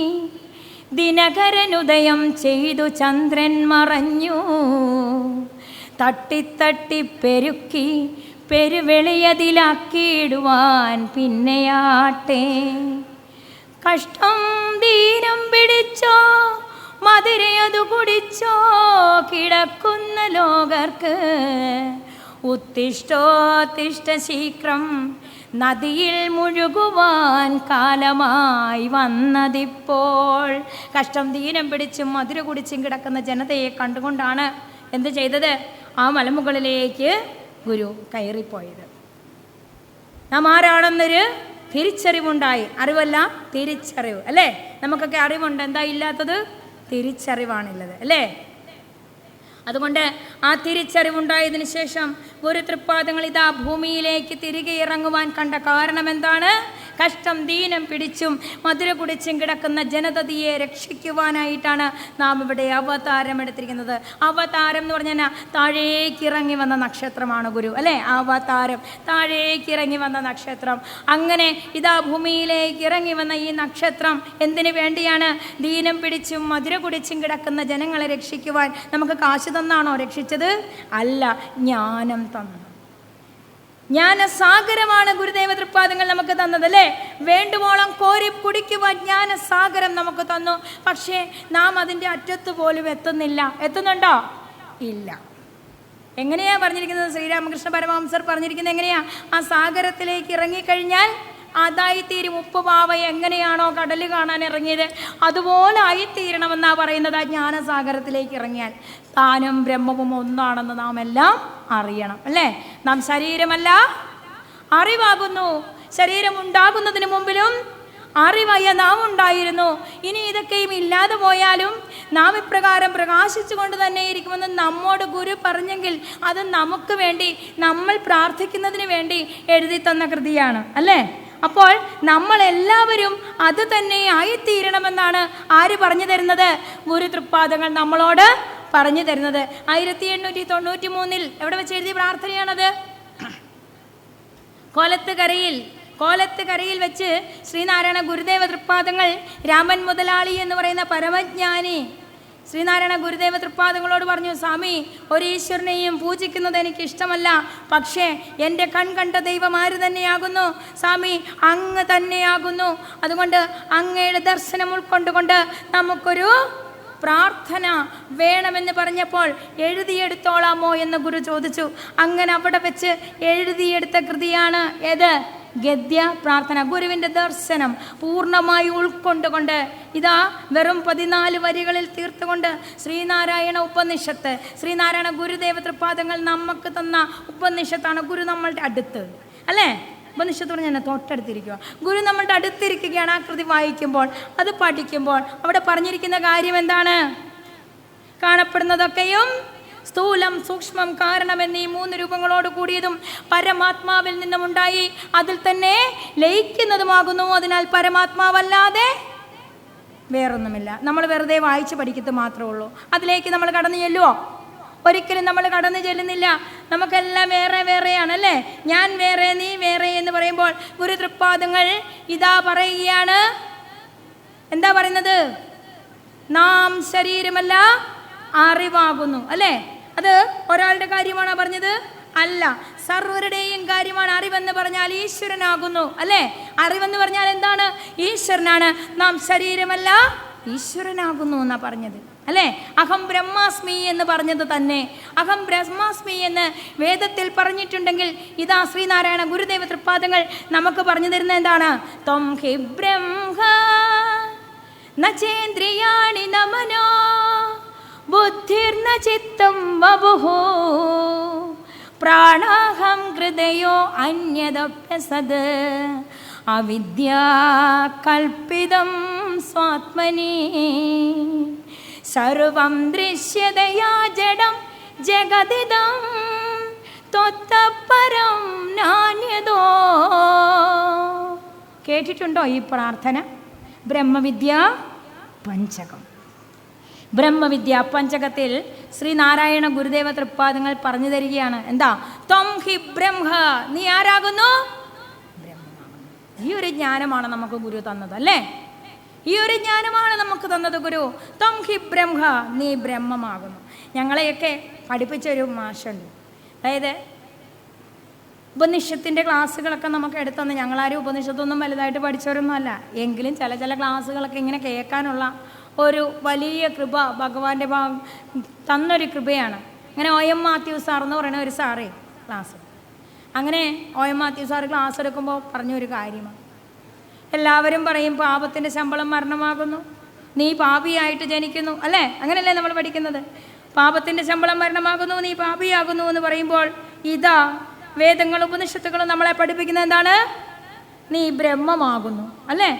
ദിനകരനുദയം ചെയ്തു ചന്ദ്രൻ മറഞ്ഞു, തട്ടിത്തട്ടി പെരുക്കി പെരുവെളിയതിലാക്കിയിടുവാൻ പിന്നെയാട്ടെ. കഷ്ടം ദീനം പിടിച്ചോ മധുരയതു കുടിച്ചോ കിടക്കുന്ന ലോകർക്ക്, ഉത്തിഷ്ടോത്തിഷ്ട ശീഘ്രം നദിയിൽ മുഴുകുവാൻ കാലമായി വന്നതിപ്പോൾ. കഷ്ടം ദീനം പിടിച്ചും മധുര കുടിച്ചും കിടക്കുന്ന ജനതയെ കണ്ടുകൊണ്ടാണ് എന്ത് ചെയ്തത്? ആ മലമുകളിലേക്ക് ഗുരു കയറിപ്പോയത്. നാം ആരാണെന്നൊരു തിരിച്ചറിവുണ്ടായി. അറിവല്ല, തിരിച്ചറിവ് അല്ലേ? നമുക്കൊക്കെ അറിവുണ്ട്, എന്താ ഇല്ലാത്തത്? തിരിച്ചറിവാണുള്ളത് അല്ലേ? അതുകൊണ്ട് ആ തിരിച്ചറിവുണ്ടായതിനു ശേഷം ഗുരുതൃപ്പാദങ്ങൾ ഇതാ ഭൂമിയിലേക്ക് തിരികെ ഇറങ്ങുവാൻ കണ്ട കാരണം എന്താണ്? കഷ്ടം ദീനം പിടിച്ചും മധുര കുടിച്ചും കിടക്കുന്ന ജനതയെ രക്ഷിക്കുവാനായിട്ടാണ് നാം ഇവിടെ അവതാരം എടുത്തിരിക്കുന്നത്. അവതാരം എന്ന് പറഞ്ഞാൽ താഴേക്ക് ഇറങ്ങി വന്ന നക്ഷത്രമാണ് ഗുരു അല്ലേ? അവതാരം, താഴേക്ക് ഇറങ്ങി വന്ന നക്ഷത്രം. അങ്ങനെ ഇതാ ഭൂമിയിലേക്ക് ഇറങ്ങി വന്ന ഈ നക്ഷത്രം എന്തിനു വേണ്ടിയാണ്? ദീനം പിടിച്ചും മധുര കുടിച്ചും കിടക്കുന്ന ജനങ്ങളെ രക്ഷിക്കുവാൻ. നമുക്ക് കാശ് തന്നാണോ രക്ഷിച്ചത്? അല്ല, ജ്ഞാനം തന്നു. ജ്ഞാനസാഗരമാണ് ഗുരുദേവ തൃപ്പാദങ്ങൾ നമുക്ക് തന്നത് അല്ലേ? വേണ്ടുവോളം കോരി കുടിക്കുവാൻ ജ്ഞാനസാഗരം നമുക്ക് തന്നു. പക്ഷേ നാം അതിൻ്റെ അറ്റത്ത് പോലും എത്തുന്നില്ല. എത്തുന്നുണ്ടോ? ഇല്ല. എങ്ങനെയാ പറഞ്ഞിരിക്കുന്നത്? ശ്രീരാമകൃഷ്ണ പരമഹംസർ പറഞ്ഞിരിക്കുന്നത് എങ്ങനെയാ? ആ സാഗരത്തിലേക്ക് ഇറങ്ങിക്കഴിഞ്ഞാൽ അതായിത്തീരും. ഉപ്പുപാവ എങ്ങനെയാണോ കടൽ കാണാൻ ഇറങ്ങിയത് അതുപോലെ ആയിത്തീരണമെന്നാണ് പറയുന്നത്. ആ ജ്ഞാനസാഗരത്തിലേക്ക് ഇറങ്ങിയാൽ താനും ബ്രഹ്മവും ഒന്നാണെന്ന് നാം എല്ലാം അറിയണം അല്ലേ? നാം ശരീരമല്ല, അറിവാകുന്നു. ശരീരം ഉണ്ടാകുന്നതിന് മുമ്പിലും അറിവായ നാം ഉണ്ടായിരുന്നു. ഇനി ഇതൊക്കെയും ഇല്ലാതെ പോയാലും നാം ഇപ്രകാരം പ്രകാശിച്ചു കൊണ്ട് തന്നെ ഇരിക്കുമെന്ന് നമ്മോട് ഗുരു പറഞ്ഞെങ്കിൽ അത് നമുക്ക് വേണ്ടി, നമ്മൾ പ്രാർത്ഥിക്കുന്നതിന് വേണ്ടി എഴുതി തന്ന കൃതിയാണ് അല്ലേ? അപ്പോൾ നമ്മളെല്ലാവരും അത് തന്നെ ആയിത്തീരണമെന്നാണ് ആര് പറഞ്ഞു തരുന്നത്? ഗുരുതൃപ്പാദങ്ങൾ നമ്മളോട് പറഞ്ഞു തരുന്നത്. 1893 എവിടെ വെച്ച് എഴുതിയ പ്രാർത്ഥനയാണത്? കോലത്തുകരയിൽ വെച്ച് ശ്രീനാരായണ ഗുരുദേവ തൃപ്പാദങ്ങൾ രാമൻ മുതലാളി എന്ന് പറയുന്ന പരമജ്ഞാനി ശ്രീനാരായണ ഗുരുദേവ തൃപ്പാദങ്ങളോട് പറഞ്ഞു, സ്വാമി, ഒരു ഈശ്വരനെയും പൂജിക്കുന്നത് എനിക്ക് ഇഷ്ടമല്ല. പക്ഷേ എൻ്റെ കണ്ട ദൈവം ആര് തന്നെയാകുന്നു? സ്വാമി, അങ്ങ് തന്നെയാകുന്നു. അതുകൊണ്ട് അങ്ങയുടെ ദർശനം ഉൾക്കൊണ്ടുകൊണ്ട് നമുക്കൊരു പ്രാർത്ഥന വേണമെന്ന് പറഞ്ഞപ്പോൾ എഴുതിയെടുത്തോളാമോ എന്ന് ഗുരു ചോദിച്ചു. അങ്ങനെ അവിടെ വെച്ച് എഴുതിയെടുത്ത കൃതിയാണ് ഏത്? ഗദ്യ പ്രാർത്ഥന. ഗുരുവിൻ്റെ ദർശനം പൂർണ്ണമായി ഉൾക്കൊണ്ടുകൊണ്ട് ഇതാ വെറും 14 വരികളിൽ തീർത്തുകൊണ്ട് ശ്രീനാരായണ ഉപനിഷത്ത്, ശ്രീനാരായണ ഗുരുദേവ തൃപ്പാദങ്ങൾ നമുക്ക് തന്ന ഉപനിഷത്താണ്. ഗുരു നമ്മളുടെ അടുത്ത് അല്ലേ? ഉപനിഷത്ത് പറഞ്ഞാൽ തൊട്ടടുത്തിരിക്കുക. ഗുരു നമ്മളുടെ അടുത്തിരിക്കുകയാണ്. ആ കൃതി വായിക്കുമ്പോൾ, അത് പഠിക്കുമ്പോൾ അവിടെ പറഞ്ഞിരിക്കുന്ന കാര്യം എന്താണ്? കാണപ്പെടുന്നതൊക്കെയും സ്ഥൂലം, സൂക്ഷ്മം, കാരണം എന്നീ 3 രൂപങ്ങളോട് കൂടിയതും പരമാത്മാവിൽ നിന്നും ഉണ്ടായി അതിൽ തന്നെ ലയിക്കുന്നതുമാകുന്നു. അതിനാൽ പരമാത്മാവല്ലാതെ വേറൊന്നുമില്ല. നമ്മൾ വെറുതെ വായിച്ച് പഠിക്കത്ത് മാത്രമേ ഉള്ളൂ. അതിലേക്ക് നമ്മൾ കടന്നു ചെല്ലുമോ? ഒരിക്കലും നമ്മൾ കടന്നു ചെല്ലുന്നില്ല. നമുക്കെല്ലാം വേറെ വേറെയാണല്ലേ? ഞാൻ വേറെ, നീ വേറെ എന്ന് പറയുമ്പോൾ ഗുരുതൃപ്പാദങ്ങൾ ഇതാ പറയുകയാണ്. എന്താ പറയുന്നത്? നാം ശരീരമല്ല, അറിവാകുന്നു അല്ലേ? അത് ഒരാളുടെ കാര്യമാണോ പറഞ്ഞത്? അല്ല, സർവരുടെയും കാര്യമാണ്. അറിവെന്ന് പറഞ്ഞാൽ ഈശ്വരനാകുന്നു അല്ലേ? അറിവെന്ന് പറഞ്ഞാൽ എന്താണ്? ഈശ്വരനാണ്. നാം ശരീരമല്ല, ഈശ്വരനാകുന്നു എന്നാ പറഞ്ഞത്. അല്ലേ? അഹം ബ്രഹ്മാസ്മി എന്ന് പറഞ്ഞത് തന്നെ അഹം ബ്രഹ്മാസ്മി എന്ന് വേദത്തിൽ പറഞ്ഞിട്ടുണ്ടെങ്കിൽ ഇതാ ശ്രീനാരായണ ഗുരുദേവ തൃപ്പാദങ്ങൾ നമുക്ക് പറഞ്ഞു തരുന്ന എന്താണ്? ത്വം ഹി ബ്രഹ്മ നചേന്ദ്രിയാണി നമനോ ബുദ്ധിർന ചിത്തം വപുഃ പ്രാണാഹം ഹൃദയോ അന്യദപ്യസദ് അവിദ്യാ കൽപ്പിതം സ്വാത്മനി സർവം ദൃശ്യതയാ ജഡം ജഗദിദം ത്വത്തപരം നാന്യതോ. കേട്ടിട്ടുണ്ടോ ഈ പ്രാർത്ഥന? ബ്രഹ്മവിദ്യാ പഞ്ചകം. ബ്രഹ്മവിദ്യാ പഞ്ചകത്തിൽ ശ്രീനാരായണ ഗുരുദേവ തൃപ്പാദങ്ങൾ പറഞ്ഞു തരികയാണ്. എന്താ? ത്വം ഹി ബ്രഹ്മ, നീ ആരാകുന്നു? ബ്രഹ്മമാകുന്നു. ഈ ഒരു ജ്ഞാനമാണ് നമുക്ക് ഗുരു തന്നത്, അല്ലേ? ഈ ഒരു ജ്ഞാനമാണ് നമുക്ക് തന്നത് ഗുരു. ത്വം ഹി ബ്രഹ്മ, നീ ബ്രഹ്മമാകുന്നു. ഞങ്ങളെയൊക്കെ പഠിപ്പിച്ചൊരു മാഷുണ്ട്. അതായത് ഉപനിഷത്തിൻ്റെ ക്ലാസ്സുകളൊക്കെ നമുക്ക് എടുത്തന്ന്. ഞങ്ങളാരും ഉപനിഷത്തൊന്നും വലുതായിട്ട് പഠിച്ചവരൊന്നും അല്ല. എങ്കിലും ചില ക്ലാസ്സുകളൊക്കെ ഇങ്ങനെ കേൾക്കാനുള്ള ഒരു വലിയ കൃപ ഭഗവാന്റെ തന്നൊരു കൃപയാണ്. അങ്ങനെ ഒ എം മാത്യു സാർ എന്ന് പറയുന്ന ഒരു സാറേ ക്ലാസ്. അങ്ങനെ O M Mathew sir class എടുക്കുമ്പോൾ പറഞ്ഞൊരു കാര്യമാണ്. എല്ലാവരും പറയും പാപത്തിൻ്റെ ശമ്പളം മരണമാകുന്നു, നീ പാപിയായിട്ട് ജനിക്കുന്നു, അല്ലേ? അങ്ങനെയല്ലേ നമ്മൾ പഠിക്കുന്നത്? പാപത്തിൻ്റെ ശമ്പളം മരണമാകുന്നു, നീ പാപിയാകുന്നു എന്ന് പറയുമ്പോൾ ഇതാ വേദങ്ങളും ഉപനിഷത്തുകളും നമ്മളെ പഠിപ്പിക്കുന്നത് എന്താണ്? നീ ബ്രഹ്മമാകുന്നു, അല്ലേ?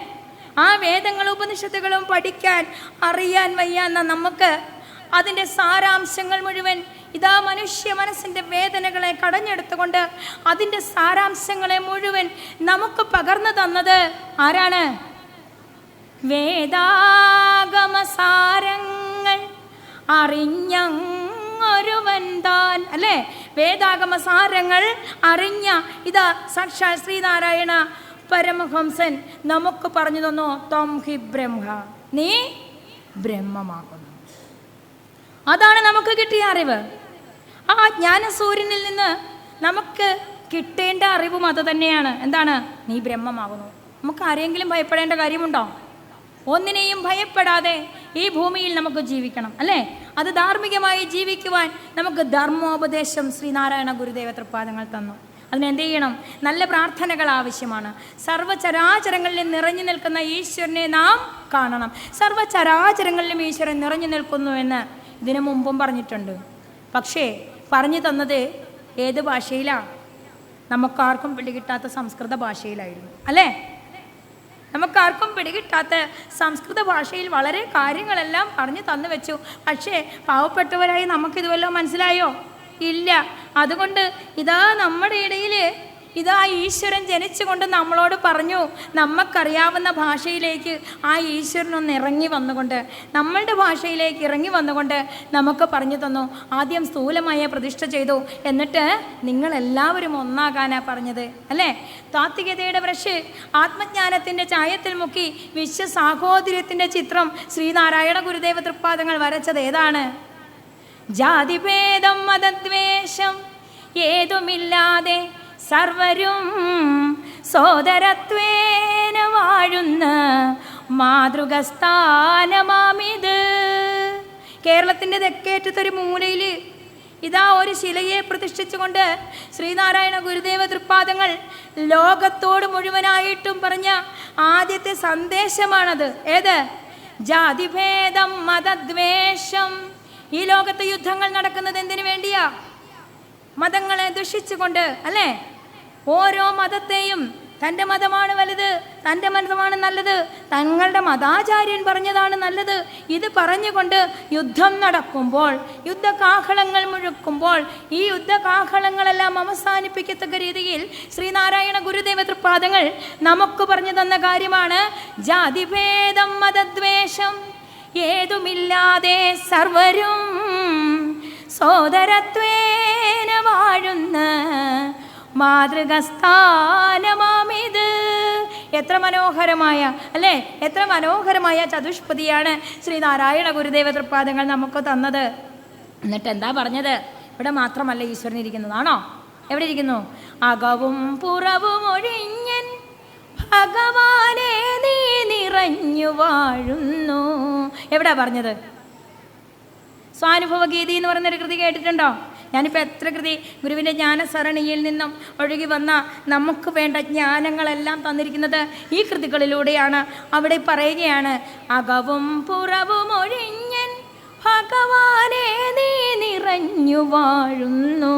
ആ വേദങ്ങളും ഉപനിഷത്തുകളും പഠിക്കാൻ അറിയാൻ വയ്യാന്ന നമുക്ക് അതിൻ്റെ സാരാംശങ്ങൾ മുഴുവൻ ഇതാ മനുഷ്യ മനസ്സിൻ്റെ വേദനകളെ കടഞ്ഞെടുത്തുകൊണ്ട് അതിൻ്റെ സാരാംശങ്ങളെ മുഴുവൻ നമുക്ക് പകർന്നു തന്നത് ആരാണ്? വേദാഗമസാരങ്ങൾ അറിഞ്ഞൊരുവൻ താൻ, അല്ലേ? വേദാഗമസാരങ്ങൾ അറിഞ്ഞ ഇതാ സാക്ഷാൽ ശ്രീനാരായണ പരമഹംസൻ നമുക്ക് പറഞ്ഞു തന്നു. ത്വം ഹി ബ്രഹ്മ, നീ ബ്രഹ്മമാകുന്നു. അതാണ് നമുക്ക് കിട്ടിയ അറിവ്. ആ ജ്ഞാനസൂര്യനിൽ നിന്ന് നമുക്ക് കിട്ടേണ്ട അറിവും അത് തന്നെയാണ്. എന്താണ്? നീ ബ്രഹ്മമാകുന്നു. നമുക്ക് ആരെങ്കിലും ഭയപ്പെടേണ്ട കാര്യമുണ്ടോ? ഒന്നിനെയും ഭയപ്പെടാതെ ഈ ഭൂമിയിൽ നമുക്ക് ജീവിക്കണം, അല്ലേ? അത് ധാർമ്മികമായി ജീവിക്കുവാൻ നമുക്ക് ധർമ്മോപദേശം ശ്രീനാരായണ ഗുരുദേവ തൃപ്പാദങ്ങൾ തന്നു. അതിനെന്ത് ചെയ്യണം? നല്ല പ്രാർത്ഥനകൾ ആവശ്യമാണ്. സർവ്വചരാചരങ്ങളിലും നിറഞ്ഞു നിൽക്കുന്ന ഈശ്വരനെ നാം കാണണം. സർവ്വചരാചരങ്ങളിലും ഈശ്വരൻ നിറഞ്ഞു നിൽക്കുന്നു എന്ന് ഇതിനു മുമ്പും പറഞ്ഞിട്ടുണ്ട്. പക്ഷേ പറഞ്ഞു തന്നത് ഏത് ഭാഷയിലാണ്? നമുക്കാർക്കും പിടികിട്ടാത്ത സംസ്കൃത ഭാഷയിലായിരുന്നു, അല്ലേ? നമുക്കാർക്കും പിടികിട്ടാത്ത സംസ്കൃത ഭാഷയിൽ വളരെ കാര്യങ്ങളെല്ലാം പറഞ്ഞു തന്നു വെച്ചു. പക്ഷേ പാവപ്പെട്ടവരായി നമുക്കിതുവല്ലോ മനസ്സിലായോ? ഇല്ല. അതുകൊണ്ട് ഇതാ നമ്മുടെ ഇടയിൽ ഇതാ ഈശ്വരൻ ജനിച്ചുകൊണ്ട് നമ്മളോട് പറഞ്ഞു, നമുക്കറിയാവുന്ന ഭാഷയിലേക്ക് ആ ഈശ്വരനൊന്ന് ഇറങ്ങി വന്നുകൊണ്ട് നമ്മളുടെ ഭാഷയിലേക്ക് ഇറങ്ങി വന്നുകൊണ്ട് നമുക്ക് പറഞ്ഞു തന്നു. ആദ്യം സ്ഥൂലമായ പ്രതിഷ്ഠ ചെയ്തു, എന്നിട്ട് നിങ്ങളെല്ലാവരും ഒന്നാകാനാണ് പറഞ്ഞത്, അല്ലേ? താത്വികതയുടെ ബ്രഷ് ആത്മജ്ഞാനത്തിൻ്റെ ചായത്തിൽ മുക്കി വിശ്വസാഹോദര്യത്തിൻ്റെ ചിത്രം ശ്രീനാരായണ ഗുരുദേവ തൃപ്പാദങ്ങൾ വരച്ചത് ഏതാണ്? ജാതിഭേദം മതദ്വേഷം ഏതുമില്ലാതെ സർവരും സോദരത്വേന വാഴുന്ന മാതൃകസ്ഥാനമാമിത്. കേരളത്തിൻ്റെ തെക്കേറ്റത്തൊരു മൂലയിൽ ഇതാ ഒരു ശിലയെ പ്രതിഷ്ഠിച്ചുകൊണ്ട് ശ്രീനാരായണ ഗുരുദേവ തൃപ്പാദങ്ങൾ ലോകത്തോട് മുഴുവനായിട്ടും പറഞ്ഞ ആദ്യത്തെ സന്ദേശമാണത്. ഏത്? ജാതിഭേദം മതദ്വേഷം. ഈ ലോകത്ത് യുദ്ധങ്ങൾ നടക്കുന്നത് എന്തിനു വേണ്ടിയാ? മതങ്ങളെ ദുഷിച്ചുകൊണ്ട്, അല്ലേ? ഓരോ മതത്തെയും തൻ്റെ മതമാണ് വലുത്, തൻ്റെ മതമാണ് നല്ലത്, തങ്ങളുടെ മതാചാര്യൻ പറഞ്ഞതാണ് നല്ലത്, ഇത് പറഞ്ഞുകൊണ്ട് യുദ്ധം നടക്കുമ്പോൾ, യുദ്ധകാഹളങ്ങൾ മുഴക്കുമ്പോൾ ഈ യുദ്ധകാഹളങ്ങളെല്ലാം അവസാനിപ്പിക്കത്തക്ക രീതിയിൽ ശ്രീനാരായണ ഗുരുദേവ തൃപ്പാദങ്ങൾ നമുക്ക് പറഞ്ഞു തന്ന കാര്യമാണ് ജാതിഭേദം മതദ്വേഷം ഏതുമില്ലാതെ സർവരും സോദരത്വേന വാഴുന്ന മാതൃകസ്ഥാനമാമിത്. എത്ര മനോഹരമായ, അല്ലേ? എത്ര മനോഹരമായ ചതുഷ്പതിയാണ് ശ്രീനാരായണ ഗുരുദേവ തൃപ്പാദങ്ങൾ നമുക്ക് തന്നത്. എന്നിട്ട് എന്താ പറഞ്ഞത്? ഇവിടെ മാത്രമല്ല ഈശ്വരൻ ഇരിക്കുന്നതാണോ? എവിടെ ഇരിക്കുന്നു? അകവും പുറവും ഒഴിഞ്ഞൻ ഭഗവാനെ നീ നിറഞ്ഞു വാഴുന്നു. എവിടാ പറഞ്ഞത്? സ്വാനുഭവ ഗീതി എന്ന് പറയുന്നൊരു കൃതി കേട്ടിട്ടുണ്ടോ? ഞാനിപ്പോൾ എത്ര കൃതി ഗുരുവിൻ്റെ ജ്ഞാനസരണിയിൽ നിന്നും ഒഴുകി വന്ന നമുക്ക് വേണ്ട ജ്ഞാനങ്ങളെല്ലാം തന്നിരിക്കുന്നത് ഈ കൃതികളിലൂടെയാണ്. അവിടെ പറയുകയാണ്, അകവും പുറവും ഒഴിഞ്ഞൻ ഭഗവാനെ നീ നിറഞ്ഞു വാഴുന്നു.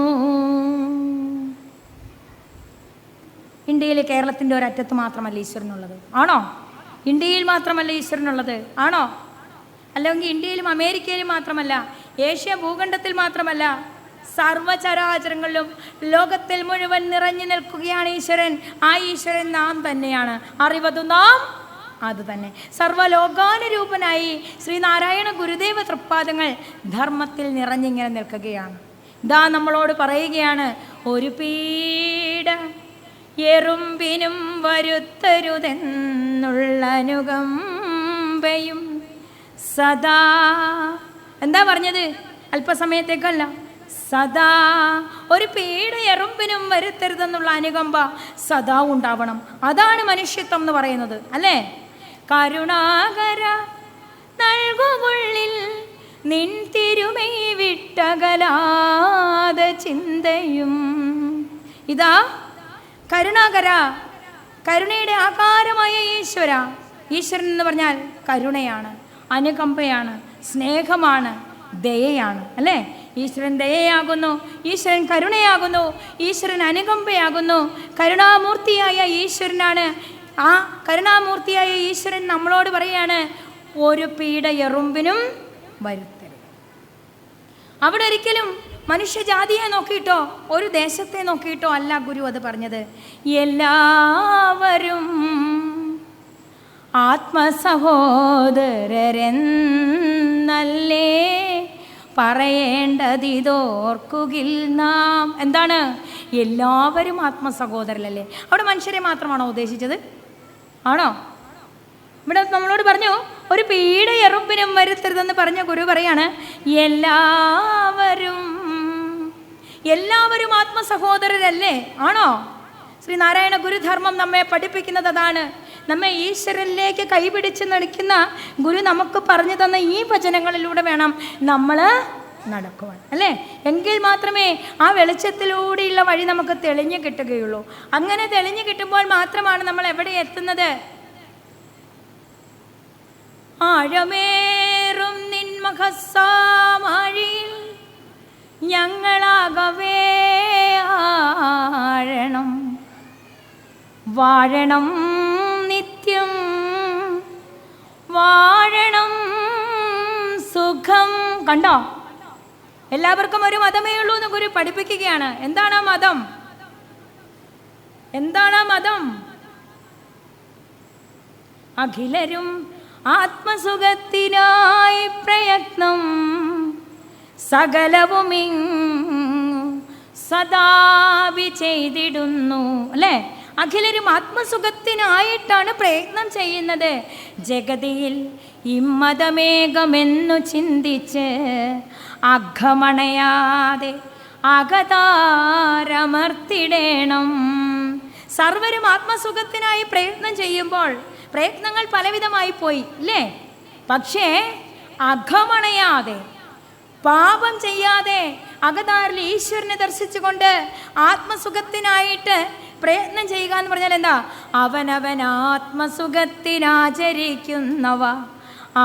ഇന്ത്യയിൽ കേരളത്തിൻ്റെ ഒരറ്റത്ത് മാത്രമല്ല ഈശ്വരനുള്ളത്, ആണോ? ഇന്ത്യയിൽ മാത്രമല്ല ഈശ്വരനുള്ളത്, ആണോ? അല്ലെങ്കിൽ ഇന്ത്യയിലും അമേരിക്കയിലും മാത്രമല്ല, ഏഷ്യ ഭൂഖണ്ഡത്തിൽ മാത്രമല്ല, സർവചരാചരങ്ങളിലും ലോകത്തിൽ മുഴുവൻ നിറഞ്ഞു നിൽക്കുകയാണ് ഈശ്വരൻ. ആ ഈശ്വരൻ നാം തന്നെയാണ്. അറിവതു നാം അത് തന്നെ. സർവലോകാനുരൂപനായി ശ്രീനാരായണ ഗുരുദേവ തൃപ്പാദങ്ങൾ ധർമ്മത്തിൽ നിറഞ്ഞിങ്ങനെ നിൽക്കുകയാണ്. ഇതാ നമ്മളോട് പറയുകയാണ്, ഒരു പീഡ എറുമ്പിനും വരുത്തരുതെന്നുള്ള അനുകമ്പയും സദാ. എന്താ പറഞ്ഞത്? അല്പസമയത്തേക്കല്ല, സദാ. ഒരു പീഡ എറുമ്പിനും വരുത്തരുതെന്നുള്ള അനുകമ്പ സദാ ഉണ്ടാവണം. അതാണ് മനുഷ്യത്വം എന്ന് പറയുന്നത്, അല്ലേ? കരുണാകര നൽകുവുള്ളിൽ നിൻ തിരുമൈ വിട്ടകലാതെ ചിന്തയും. ഇതാ കരുണാകര, കരുണയുടെ ആകാരമായ ഈശ്വര. ഈശ്വരൻ എന്ന് പറഞ്ഞാൽ കരുണയാണ്, അനുകമ്പയാണ്, സ്നേഹമാണ്, ദയയാണ്, അല്ലേ? ഈശ്വരൻ ദയയാകുന്നു, ഈശ്വരൻ കരുണയാകുന്നു, ഈശ്വരൻ അനുകമ്പയാകുന്നു. കരുണാമൂർത്തിയായ ഈശ്വരനാണ്. ആ കരുണാമൂർത്തിയായ ഈശ്വരൻ നമ്മളോട് പറയാണ്, ഒരു പീഡ എറുമ്പിനും വരുത്തരുത്. അവിടെ ഒരിക്കലും മനുഷ്യജാതിയെ നോക്കിയിട്ടോ ഒരു ദേശത്തെ നോക്കിയിട്ടോ അല്ല ഗുരു അത് പറഞ്ഞത്. എല്ലാവരും ആത്മസഹോദരരെന്നല്ലേ പറയേണ്ടതിതോർക്കുകിൽ നാം. എന്താണ്? എല്ലാവരും ആത്മസഹോദരരല്ലേ? അവിടെ മനുഷ്യരെ മാത്രമാണോ ഉദ്ദേശിച്ചത്? ആണോ? ഇവിടെ നമ്മളോട് പറഞ്ഞു, ഒരു പീഡ എറുമ്പിനും വരുത്തരുതെന്ന് പറഞ്ഞ ഗുരു പറയാണ്, എല്ലാവരും ആത്മസഹോദരരല്ലേ? ആണോ? ശ്രീനാരായണ ഗുരുധർമ്മം നമ്മെ പഠിപ്പിക്കുന്നത് അതാണ്. നമ്മെ ഈശ്വരനിലേക്ക് കൈപിടിച്ച് നടക്കുന്ന ഗുരു നമുക്ക് പറഞ്ഞു തന്ന ഈ വചനങ്ങളിലൂടെ വേണം നമ്മൾ നടക്കുവാൻ, അല്ലേ? എങ്കിൽ മാത്രമേ ആ വെളിച്ചത്തിലൂടെയുള്ള വഴി നമുക്ക് തെളിഞ്ഞു കിട്ടുകയുള്ളൂ. അങ്ങനെ തെളിഞ്ഞു കിട്ടുമ്പോൾ മാത്രമാണ് നമ്മൾ എവിടെ എത്തുന്നത്? ആഴമേറും നിൻമഹസാമാഴിയിൽ ഞങ്ങളാകവേ ആഴണം വാഴണം, നിത്യം വാഴണം സുഖം. കണ്ടോ? എല്ലാവർക്കും ഒരു മതമേ ഉള്ളൂ എന്ന് ഗുരു പഠിപ്പിക്കുകയാണ്. എന്താണ് ആ മതം? എന്താണ് ആ മതം? അഖിലരും ആത്മസുഖത്തിനായി പ്രയത്നം സകലവും സദാവി ചെയ്തിടുന്നു, അല്ലേ? അഖിലരും ആത്മസുഖത്തിനായിട്ടാണ് പ്രയത്നം ചെയ്യുന്നത്. ജഗതിയിൽ ഇമ്മതമേകമെന്നു ചിന്തിച്ച് അഘമണയാതെ അകതാരമർത്തിടേണം. സർവരും ആത്മസുഖത്തിനായി പ്രയത്നം ചെയ്യുമ്പോൾ പ്രയത്നങ്ങൾ പലവിധമായി പോയി, ഇല്ലേ? പക്ഷേ അഘമണയാതെ, പാപം ചെയ്യാതെ, അകതാരിൽ ഈശ്വരനെ ദർശിച്ചുകൊണ്ട് ആത്മസുഖത്തിനായിട്ട് പ്രയത്നം ചെയ്യുക എന്ന് പറഞ്ഞാൽ എന്താ? അവനവൻ ആത്മസുഖത്തിനാചരിക്കുന്നവ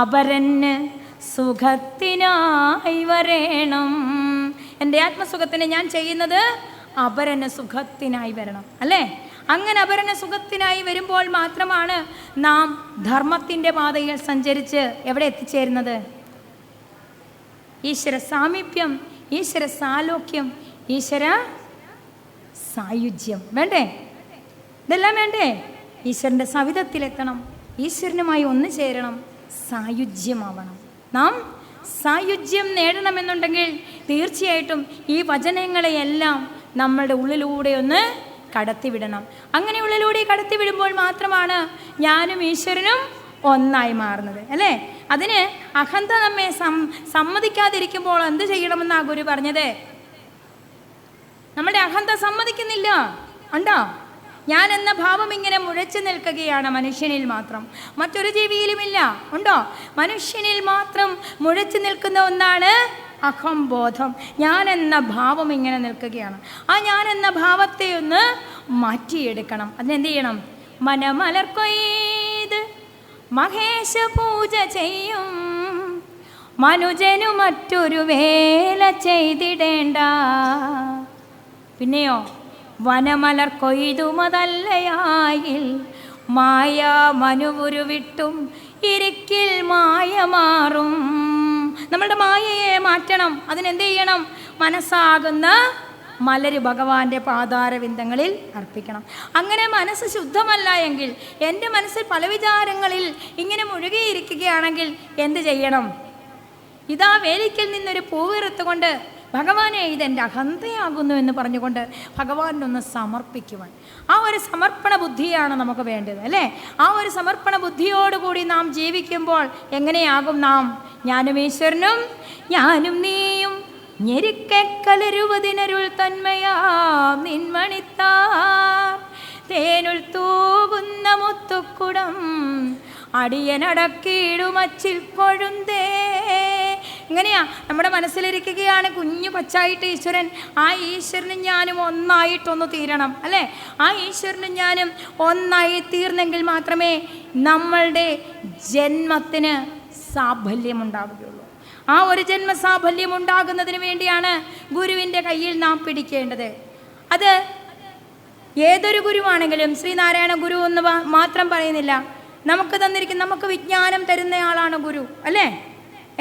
അപരന് സുഖത്തിനായി വരേണം. എൻ്റെ ആത്മസുഖത്തിന് ഞാൻ ചെയ്യുന്നത് അപരന് സുഖത്തിനായി വരണം, അല്ലേ? അങ്ങനെ അപരന് സുഖത്തിനായി വരുമ്പോൾ മാത്രമാണ് നാം ധർമ്മത്തിൻ്റെ പാതയിൽ സഞ്ചരിച്ച് എവിടെ എത്തിച്ചേരുന്നത്? ഈശ്വര സാമീപ്യം, ഈശ്വര സാലോക്യം, ഈശ്വര സായുജ്യം. വേണ്ടേ? ഇതെല്ലാം വേണ്ടേ? ഈശ്വരൻ്റെ സവിധത്തിലെത്തണം, ഈശ്വരനുമായി ഒന്ന് ചേരണം, സായുജ്യമാവണം. നാം സായുജ്യം നേടണമെന്നുണ്ടെങ്കിൽ തീർച്ചയായിട്ടും ഈ വചനങ്ങളെയെല്ലാം നമ്മളുടെ ഉള്ളിലൂടെ ഒന്ന് കടത്തിവിടണം. അങ്ങനെ ഉള്ളിലൂടെ കടത്തിവിടുമ്പോൾ മാത്രമാണ് ഞാനും ഈശ്വരനും ഒന്നായി മാറുന്നത്, അല്ലേ? അതിന് അഹന്ത നമ്മെ സമ്മതിക്കാതിരിക്കുമ്പോൾ എന്ത് ചെയ്യണമെന്നാ ഗുരു പറഞ്ഞത്? നമ്മുടെ അഹന്ത സമ്മതിക്കുന്നില്ല, ഉണ്ടോ? ഞാൻ എന്ന ഭാവം ഇങ്ങനെ മുഴച്ചു നിൽക്കുകയാണ് മനുഷ്യനിൽ മാത്രം, മറ്റൊരു ജീവിയിലുമില്ല. ഉണ്ടോ? മനുഷ്യനിൽ മാത്രം മുഴച്ചു നിൽക്കുന്ന ഒന്നാണ് അഹംബോധം. ഞാൻ എന്ന ഭാവം ഇങ്ങനെ നിൽക്കുകയാണ്. ആ ഞാൻ എന്ന ഭാവത്തെ ഒന്ന് മാറ്റിയെടുക്കണം. അതിനെന്ത് ചെയ്യണം? മനമലർ കൊയ്ത് മഹേശ പൂജ ചെയ്യും മനുജനു മറ്റൊരു വേല ചെയ്തിടേണ്ട. പിന്നെയോ വനമലർ കൊയ്തുമതല്ലയായിൽ മായ മനുവുരു വിട്ടും ഇരിക്കിൽ മായ മാറും. നമ്മളുടെ മായയെ മാറ്റണം. അതിനെന്ത് ചെയ്യണം? മനസ്സാകുന്ന മലര് ഭഗവാന്റെ പാതാരവിന്ദങ്ങളിൽ അർപ്പിക്കണം. അങ്ങനെ മനസ്സ് ശുദ്ധമല്ല എങ്കിൽ, എൻ്റെ മനസ്സിൽ പല വിചാരങ്ങളിൽ ഇങ്ങനെ മുഴുകിയിരിക്കുകയാണെങ്കിൽ എന്ത് ചെയ്യണം? ഇതാ വേലിക്കൽ നിന്നൊരു പൂവിറുത്തുകൊണ്ട് ഭഗവാനെ ഇതെൻ്റെ അഹന്തയാകുന്നു എന്ന് പറഞ്ഞുകൊണ്ട് ഭഗവാനൊന്ന് സമർപ്പിക്കുവാൻ, ആ ഒരു സമർപ്പണ ബുദ്ധിയാണ് നമുക്ക് വേണ്ടത്, അല്ലേ? ആ ഒരു സമർപ്പണ ബുദ്ധിയോടുകൂടി നാം ജീവിക്കുമ്പോൾ എങ്ങനെയാകും നാം? ഞാനും ഈശ്വരനും ഞാനും നീയും ഞെരുക്കലരുവതിനരുൾ തന്മയാം നിൻമണിത്താർ തേനുൾ തൂകുന്ന മുത്തുക്കുടം അടിയനടക്കിയിടുമച്ചിൽ കൊഴുന്തേ. ഇങ്ങനെയാ നമ്മുടെ മനസ്സിലിരിക്കുകയാണ് കുഞ്ഞു പച്ചായിട്ട് ഈശ്വരൻ. ആ ഈശ്വരനും ഞാനും ഒന്നായിട്ടൊന്ന് തീരണം, അല്ലേ? ആ ഈശ്വരനും ഞാനും ഒന്നായി തീർന്നെങ്കിൽ മാത്രമേ നമ്മളുടെ ജന്മത്തിന് സാഫല്യമുണ്ടാവുകയുള്ളൂ. ആ ഒരു ജന്മസാഫല്യം ഉണ്ടാകുന്നതിന് വേണ്ടിയാണ് ഗുരുവിൻ്റെ കയ്യിൽ നാം പിടിക്കേണ്ടത്. അത് ഏതൊരു ഗുരുവാണെങ്കിലും, ശ്രീനാരായണ ഗുരു എന്ന് മാത്രം പറയുന്നില്ല, നമുക്ക് തന്നിരിക്കുന്ന, നമുക്ക് വിജ്ഞാനം തരുന്നയാളാണ് ഗുരു, അല്ലേ?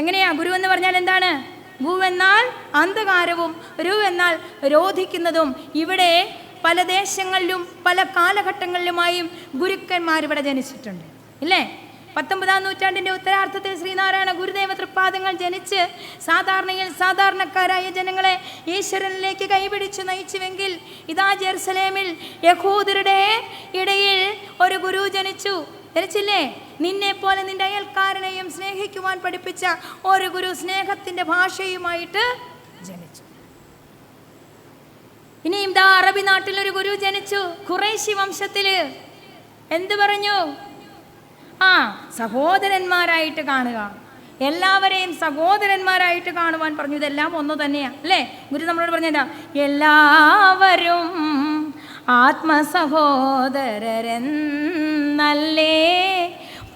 എങ്ങനെയാ? ഗുരു എന്ന് പറഞ്ഞാൽ എന്താണ്? ഗു എന്നാൽ അന്ധകാരവും രു എന്നാൽ രോധിക്കുന്നതും. ഇവിടെ പല ദേശങ്ങളിലും പല കാലഘട്ടങ്ങളിലുമായും ഗുരുക്കന്മാരിവിടെ ജനിച്ചിട്ടുണ്ട്, ഇല്ലേ? 19-ാം നൂറ്റാണ്ടിൻ്റെ ഉത്തരാർത്ഥത്തിൽ ശ്രീനാരായണ ഗുരുദേവ തൃപ്പാദങ്ങൾ ജനിച്ച് സാധാരണക്കാരായ ജനങ്ങളെ ഈശ്വരനിലേക്ക് കൈപിടിച്ച് നയിച്ചുവെങ്കിൽ, ഇതാ ജെറുസലേമിൽ യഹൂദരുടെ ഇടയിൽ ഒരു ഗുരു ജനിച്ചില്ലേ? നിന്നെപ്പോലെ നിന്റെ അയൽക്കാരനെയും സ്നേഹിക്കുവാൻ പഠിപ്പിച്ച ഒരു ഗുരു സ്നേഹത്തിൻ്റെ ഭാഷയുമായിട്ട് ജനിച്ചു. ഇനിയും ദാ അറബി നാട്ടിലൊരു ഗുരു ജനിച്ചു, ഖുറൈശി വംശത്തില്. എന്ത് പറഞ്ഞു? സഹോദരന്മാരായിട്ട് കാണുക, എല്ലാവരെയും സഹോദരന്മാരായിട്ട് കാണുവാൻ പറഞ്ഞു. ഇതെല്ലാം ഒന്നു തന്നെയാണ്, അല്ലേ? ഗുരു നമ്മളോട് പറഞ്ഞാ എല്ലാവരും ആത്മസഹോദരരെന്നല്ലേ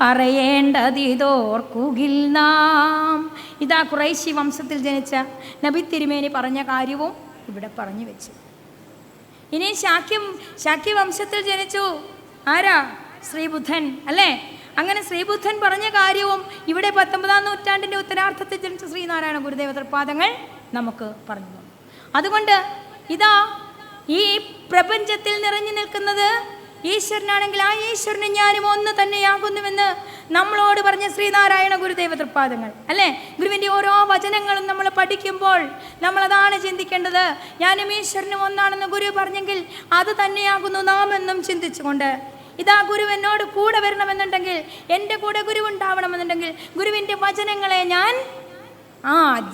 പറയേണ്ടതിതോർക്കുകിൽ നാം. ഇതാ ഖുറൈശി വംശത്തിൽ ജനിച്ച നബി തിരുമേനി പറഞ്ഞ കാര്യവും ഇവിടെ പറഞ്ഞു വെച്ചു. ഇനി ശാക്യ വംശത്തിൽ ജനിച്ചു ആരാ? ശ്രീബുദ്ധൻ, അല്ലേ? അങ്ങനെ ശ്രീബുദ്ധൻ പറഞ്ഞ കാര്യവും ഇവിടെ 19-ാം നൂറ്റാണ്ടിൻ്റെ ഉത്തരാർത്ഥത്തിൽ ജനിച്ച ശ്രീനാരായണ ഗുരുദേവ തൃപ്പാദങ്ങൾ നമുക്ക് പറഞ്ഞു തന്നു. അതുകൊണ്ട് ഇതാ ഈ പ്രപഞ്ചത്തിൽ നിറഞ്ഞു നിൽക്കുന്നത് ഈശ്വരനാണെങ്കിൽ ആ ഈശ്വരനും ഞാനും ഒന്ന് തന്നെയാകുന്നുവെന്ന് നമ്മളോട് പറഞ്ഞ ശ്രീനാരായണ ഗുരുദേവ തൃപ്പാദങ്ങൾ, അല്ലേ? ഗുരുവിൻ്റെ ഓരോ വചനങ്ങളും നമ്മൾ പഠിക്കുമ്പോൾ നമ്മളതാണ് ചിന്തിക്കേണ്ടത്. ഞാനും ഈശ്വരനും ഒന്നാണെന്ന് ഗുരു പറഞ്ഞെങ്കിൽ അത് തന്നെയാകുന്നു നാം എന്നും ചിന്തിച്ചുകൊണ്ട്, ഇതാ ഗുരു എന്നോട് കൂടെ വരണമെന്നുണ്ടെങ്കിൽ, എൻ്റെ കൂടെ ഗുരു ഉണ്ടാവണമെന്നുണ്ടെങ്കിൽ ഗുരുവിൻ്റെ വചനങ്ങളെ ഞാൻ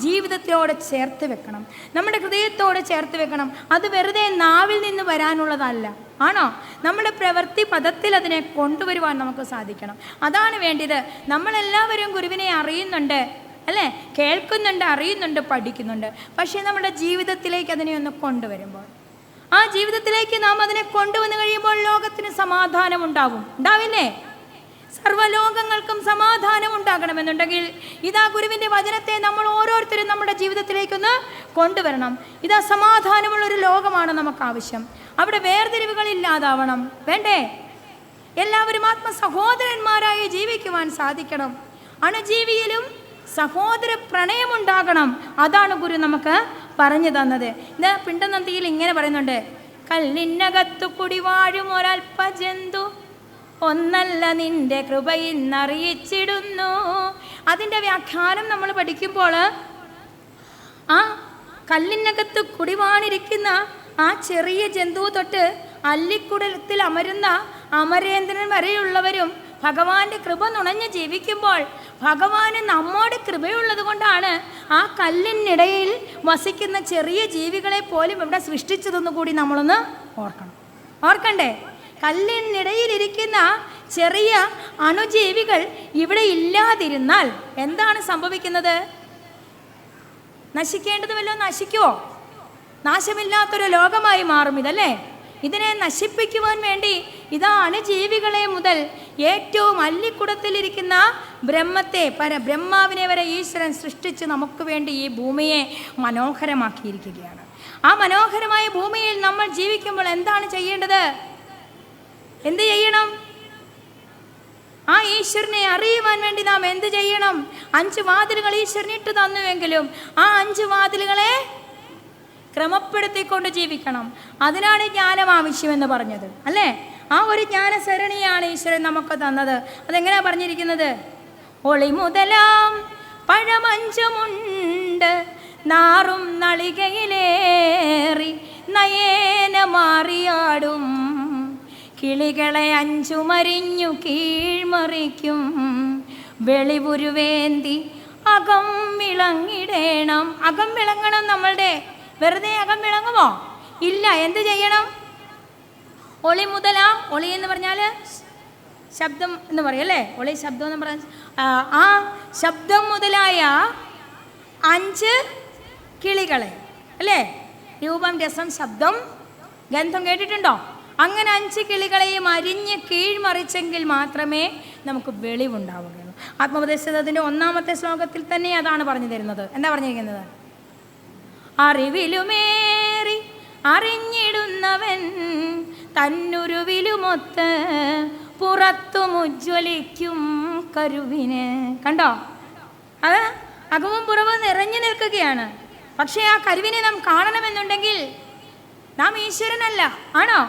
ജീവിതത്തോടെ ചേർത്ത് വെക്കണം, നമ്മുടെ ഹൃദയത്തോട് ചേർത്ത് വെക്കണം. അത് വെറുതെ നാവിൽ നിന്ന് വരാനുള്ളതല്ല, ആണോ? നമ്മുടെ പ്രവൃത്തി പദത്തിൽ അതിനെ കൊണ്ടുവരുവാൻ നമുക്ക് സാധിക്കണം. അതാണ് വേണ്ടത്. നമ്മളെല്ലാവരും ഗുരുവിനെ അറിയുന്നുണ്ട്, അല്ലേ? കേൾക്കുന്നുണ്ട്, അറിയുന്നുണ്ട്, പഠിക്കുന്നുണ്ട്. പക്ഷേ നമ്മുടെ ജീവിതത്തിലേക്ക് അതിനെ ഒന്ന് കൊണ്ടുവരുമ്പോൾ, ആ ജീവിതത്തിലേക്ക് നാം അതിനെ കൊണ്ടുവന്ന് കഴിയുമ്പോൾ ലോകത്തിന് സമാധാനം ഉണ്ടാവില്ലേ? സർവ്വലോകങ്ങൾക്കും സമാധാനം ഉണ്ടാകണമെന്നുണ്ടെങ്കിൽ ഇതാ ഗുരുവിൻ്റെ വചനത്തെ നമ്മൾ ഓരോരുത്തരും നമ്മുടെ ജീവിതത്തിലേക്കൊന്ന് കൊണ്ടുവരണം. ഇതാ സമാധാനമുള്ളൊരു ലോകമാണ് നമുക്ക് ആവശ്യം. അവിടെ വേർതിരിവുകളില്ലാതാവണം, വേണ്ടേ? എല്ലാവരും ആത്മസഹോദരന്മാരായി ജീവിക്കുവാൻ സാധിക്കണം. അണുജീവിയിലും സഹോദര പ്രണയമുണ്ടാകണം. അതാണ് ഗുരു നമുക്ക് പറഞ്ഞു തന്നത്. ഇത് പിണ്ടനന്ദിയിൽ ഇങ്ങനെ പറയുന്നുണ്ട്: കല്ലിനകത്തു കുടിവാഴും ഒരൽപ്പജന്തു ഒന്നല്ല നിന്റെ കൃപയിന്നറിയിച്ചിടുന്നു. അതിൻ്റെ വ്യാഖ്യാനം നമ്മൾ പഠിക്കുമ്പോൾ ആ കല്ലിനകത്ത് കുടിവാണിരിക്കുന്ന ആ ചെറിയ ജന്തു തൊട്ട് അല്ലിക്കുടലത്തിൽ അമരുന്ന അമരേന്ദ്രൻ വരെയുള്ളവരും ഭഗവാന്റെ കൃപ നുണഞ്ഞ് ജീവിക്കുമ്പോൾ ഭഗവാന് നമ്മോട് കൃപയുള്ളത് കൊണ്ടാണ് ആ കല്ലിനിടയിൽ വസിക്കുന്ന ചെറിയ ജീവികളെ പോലും ഇവിടെ സൃഷ്ടിച്ചതെന്ന് കൂടി നമ്മളൊന്ന് ഓർക്കണ്ടേ? കല്ലിനിടയിലിരിക്കുന്ന ചെറിയ അണുജീവികൾ ഇവിടെ ഇല്ലാതിരുന്നാൽ എന്താണ് സംഭവിക്കുന്നത്? നശിക്കേണ്ടത് വല്ലതും നശിക്കുമോ? നാശമില്ലാത്തൊരു ലോകമായി മാറും ഇതല്ലേ. ഇതിനെ നശിപ്പിക്കുവാൻ വേണ്ടി ഇതാ അണുജീവികളെ മുതൽ ഏറ്റവും അല്ലിക്കുടത്തിലിരിക്കുന്ന ബ്രഹ്മത്തെ ബ്രഹ്മാവിനെ വരെ ഈശ്വരൻ സൃഷ്ടിച്ച് നമുക്ക് വേണ്ടി ഈ ഭൂമിയെ മനോഹരമാക്കിയിരിക്കുകയാണ്. ആ മനോഹരമായ ഭൂമിയിൽ നമ്മൾ ജീവിക്കുമ്പോൾ എന്താണ് ചെയ്യേണ്ടത്? എന്ത് ചെയ്യണം? ആ ഈശ്വരനെ അറിയുവാൻ വേണ്ടി നാം എന്ത് ചെയ്യണം? 5 വാതിലുകൾ ഈശ്വരൻ ഇട്ട് തന്നുവെങ്കിലും ആ 5 വാതിലുകളെ ക്രമപ്പെടുത്തിക്കൊണ്ട് ജീവിക്കണം. അതിനാണ് ജ്ഞാനം ആവശ്യമെന്ന് പറഞ്ഞത് അല്ലേ. ആ ഒരു ജ്ഞാനസരണിയാണ് ഈശ്വരൻ നമുക്ക് തന്നത്. അതെങ്ങനെയാ പറഞ്ഞിരിക്കുന്നത്? ഒളി മുതലാം പഴമഞ്ചുമുണ്ട് നാറും നളികയിലേറി നയേന മാറിയാടും കിളികളെ 5 മരിഞ്ഞു കീഴ്മറിക്കും വെളിവുരുവേന്തി അകം വിളങ്ങിടേണം. അകം വിളങ്ങണം. നമ്മളുടെ വെറുതെ അകം വിളങ്ങുമോ? ഇല്ല. എന്ത് ചെയ്യണം? ഒളി മുതലാം. ഒളി എന്ന് പറഞ്ഞാൽ ശബ്ദം എന്ന് പറയും അല്ലേ. ഒളി ശബ്ദം എന്ന് പറഞ്ഞാൽ ആ ശബ്ദം മുതലായ 5 കിളികളെ അല്ലേ. രൂപം, രസം, ശബ്ദം, ഗന്ധം കേട്ടിട്ടുണ്ടോ? അങ്ങനെ 5 കിളികളെയും അരിഞ്ഞ് കീഴ്മറിച്ചെങ്കിൽ മാത്രമേ നമുക്ക് വെളിവുണ്ടാവുകയുള്ളൂ. ആത്മോപദേശത്തിൻ്റെ 1-ാമത്തെ ശ്ലോകത്തിൽ തന്നെ അതാണ് പറഞ്ഞു തരുന്നത്. എന്താ പറഞ്ഞിരിക്കുന്നത്? അറിവിലുമേറി അറിഞ്ഞിടുന്നവൻ തന്നുരുവിലുമൊത്ത് പുറത്തുമുജ്വലിക്കും കരുവിന്. കണ്ടോ? അത് അകവും പുറവും നിറഞ്ഞു നിൽക്കുകയാണ്. പക്ഷേ ആ കരുവിനെ നാം കാണണമെന്നുണ്ടെങ്കിൽ നാം ഈശ്വരനല്ല. ആണോ?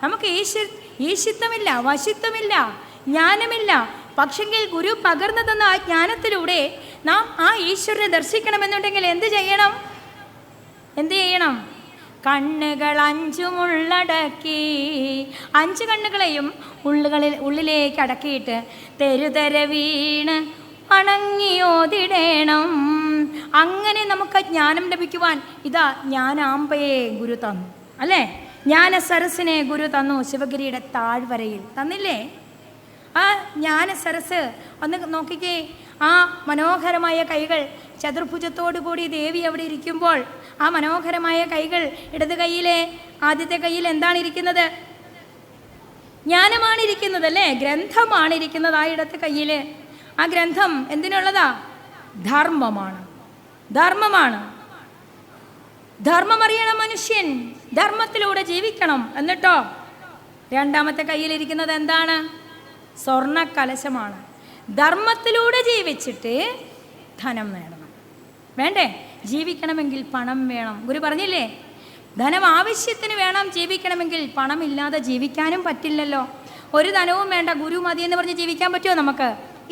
നമുക്ക് ഈശിത്വമില്ല, വശിത്വമില്ല, ജ്ഞാനമില്ല. പക്ഷെങ്കിൽ ഗുരു പകർന്നു തന്ന ആ ജ്ഞാനത്തിലൂടെ നാം ആ ഈശ്വരനെ ദർശിക്കണമെന്നുണ്ടെങ്കിൽ എന്ത് ചെയ്യണം? എന്ത് ചെയ്യണം? കണ്ണുകൾ 5 ഉള്ളടക്കി 5 കണ്ണുകളെയും ഉള്ളിലേക്ക് അടക്കിയിട്ട് തെരുതെര വീണ് അണങ്ങിയോതിടേണം. അങ്ങനെ നമുക്ക് ജ്ഞാനം ലഭിക്കുവാൻ ഇതാ ജ്ഞാനാംബയെ ഗുരു തന്നു അല്ലേ. ജ്ഞാന സരസിനെ ഗുരു തന്നു. ശിവഗിരിയുടെ താഴ്വരയിൽ തന്നില്ലേ? ആ ജ്ഞാന സരസ് ഒന്ന് നോക്കിക്കേ. ആ മനോഹരമായ കൈകൾ ചതുർഭുജത്തോടു കൂടി ദേവി അവിടെ ഇരിക്കുമ്പോൾ ആ മനോഹരമായ കൈകൾ, ഇടത് കൈയിലെ ആദ്യത്തെ കൈയിൽ എന്താണ് ഇരിക്കുന്നത്? ജ്ഞാനമാണ് ഇരിക്കുന്നത് അല്ലേ. ഗ്രന്ഥമാണ് ഇരിക്കുന്നത് ആ ഇടത്തെ കയ്യിൽ. ആ ഗ്രന്ഥം എന്തിനുള്ളതാ? ധർമ്മമാണ്. ധർമ്മമാണ്. ധർമ്മം അറിയണം മനുഷ്യൻ. ധർമ്മത്തിലൂടെ ജീവിക്കണം. എന്നിട്ടോ 2-ാമത്തെ കയ്യിലിരിക്കുന്നത് എന്താണ്? സ്വർണ്ണ കലശമാണ്. ധർമ്മത്തിലൂടെ ജീവിച്ചിട്ട് ധനം നേടണം. വേണ്ടേ? ജീവിക്കണമെങ്കിൽ പണം വേണം. ഗുരു പറഞ്ഞില്ലേ, ധനം ആവശ്യത്തിന് വേണം ജീവിക്കണമെങ്കിൽ. പണമില്ലാതെ ജീവിക്കാനും പറ്റില്ലല്ലോ. ഒരു ധനവും വേണ്ട, ഗുരു മതി എന്ന് പറഞ്ഞ് ജീവിക്കാൻ പറ്റുമോ നമുക്ക്?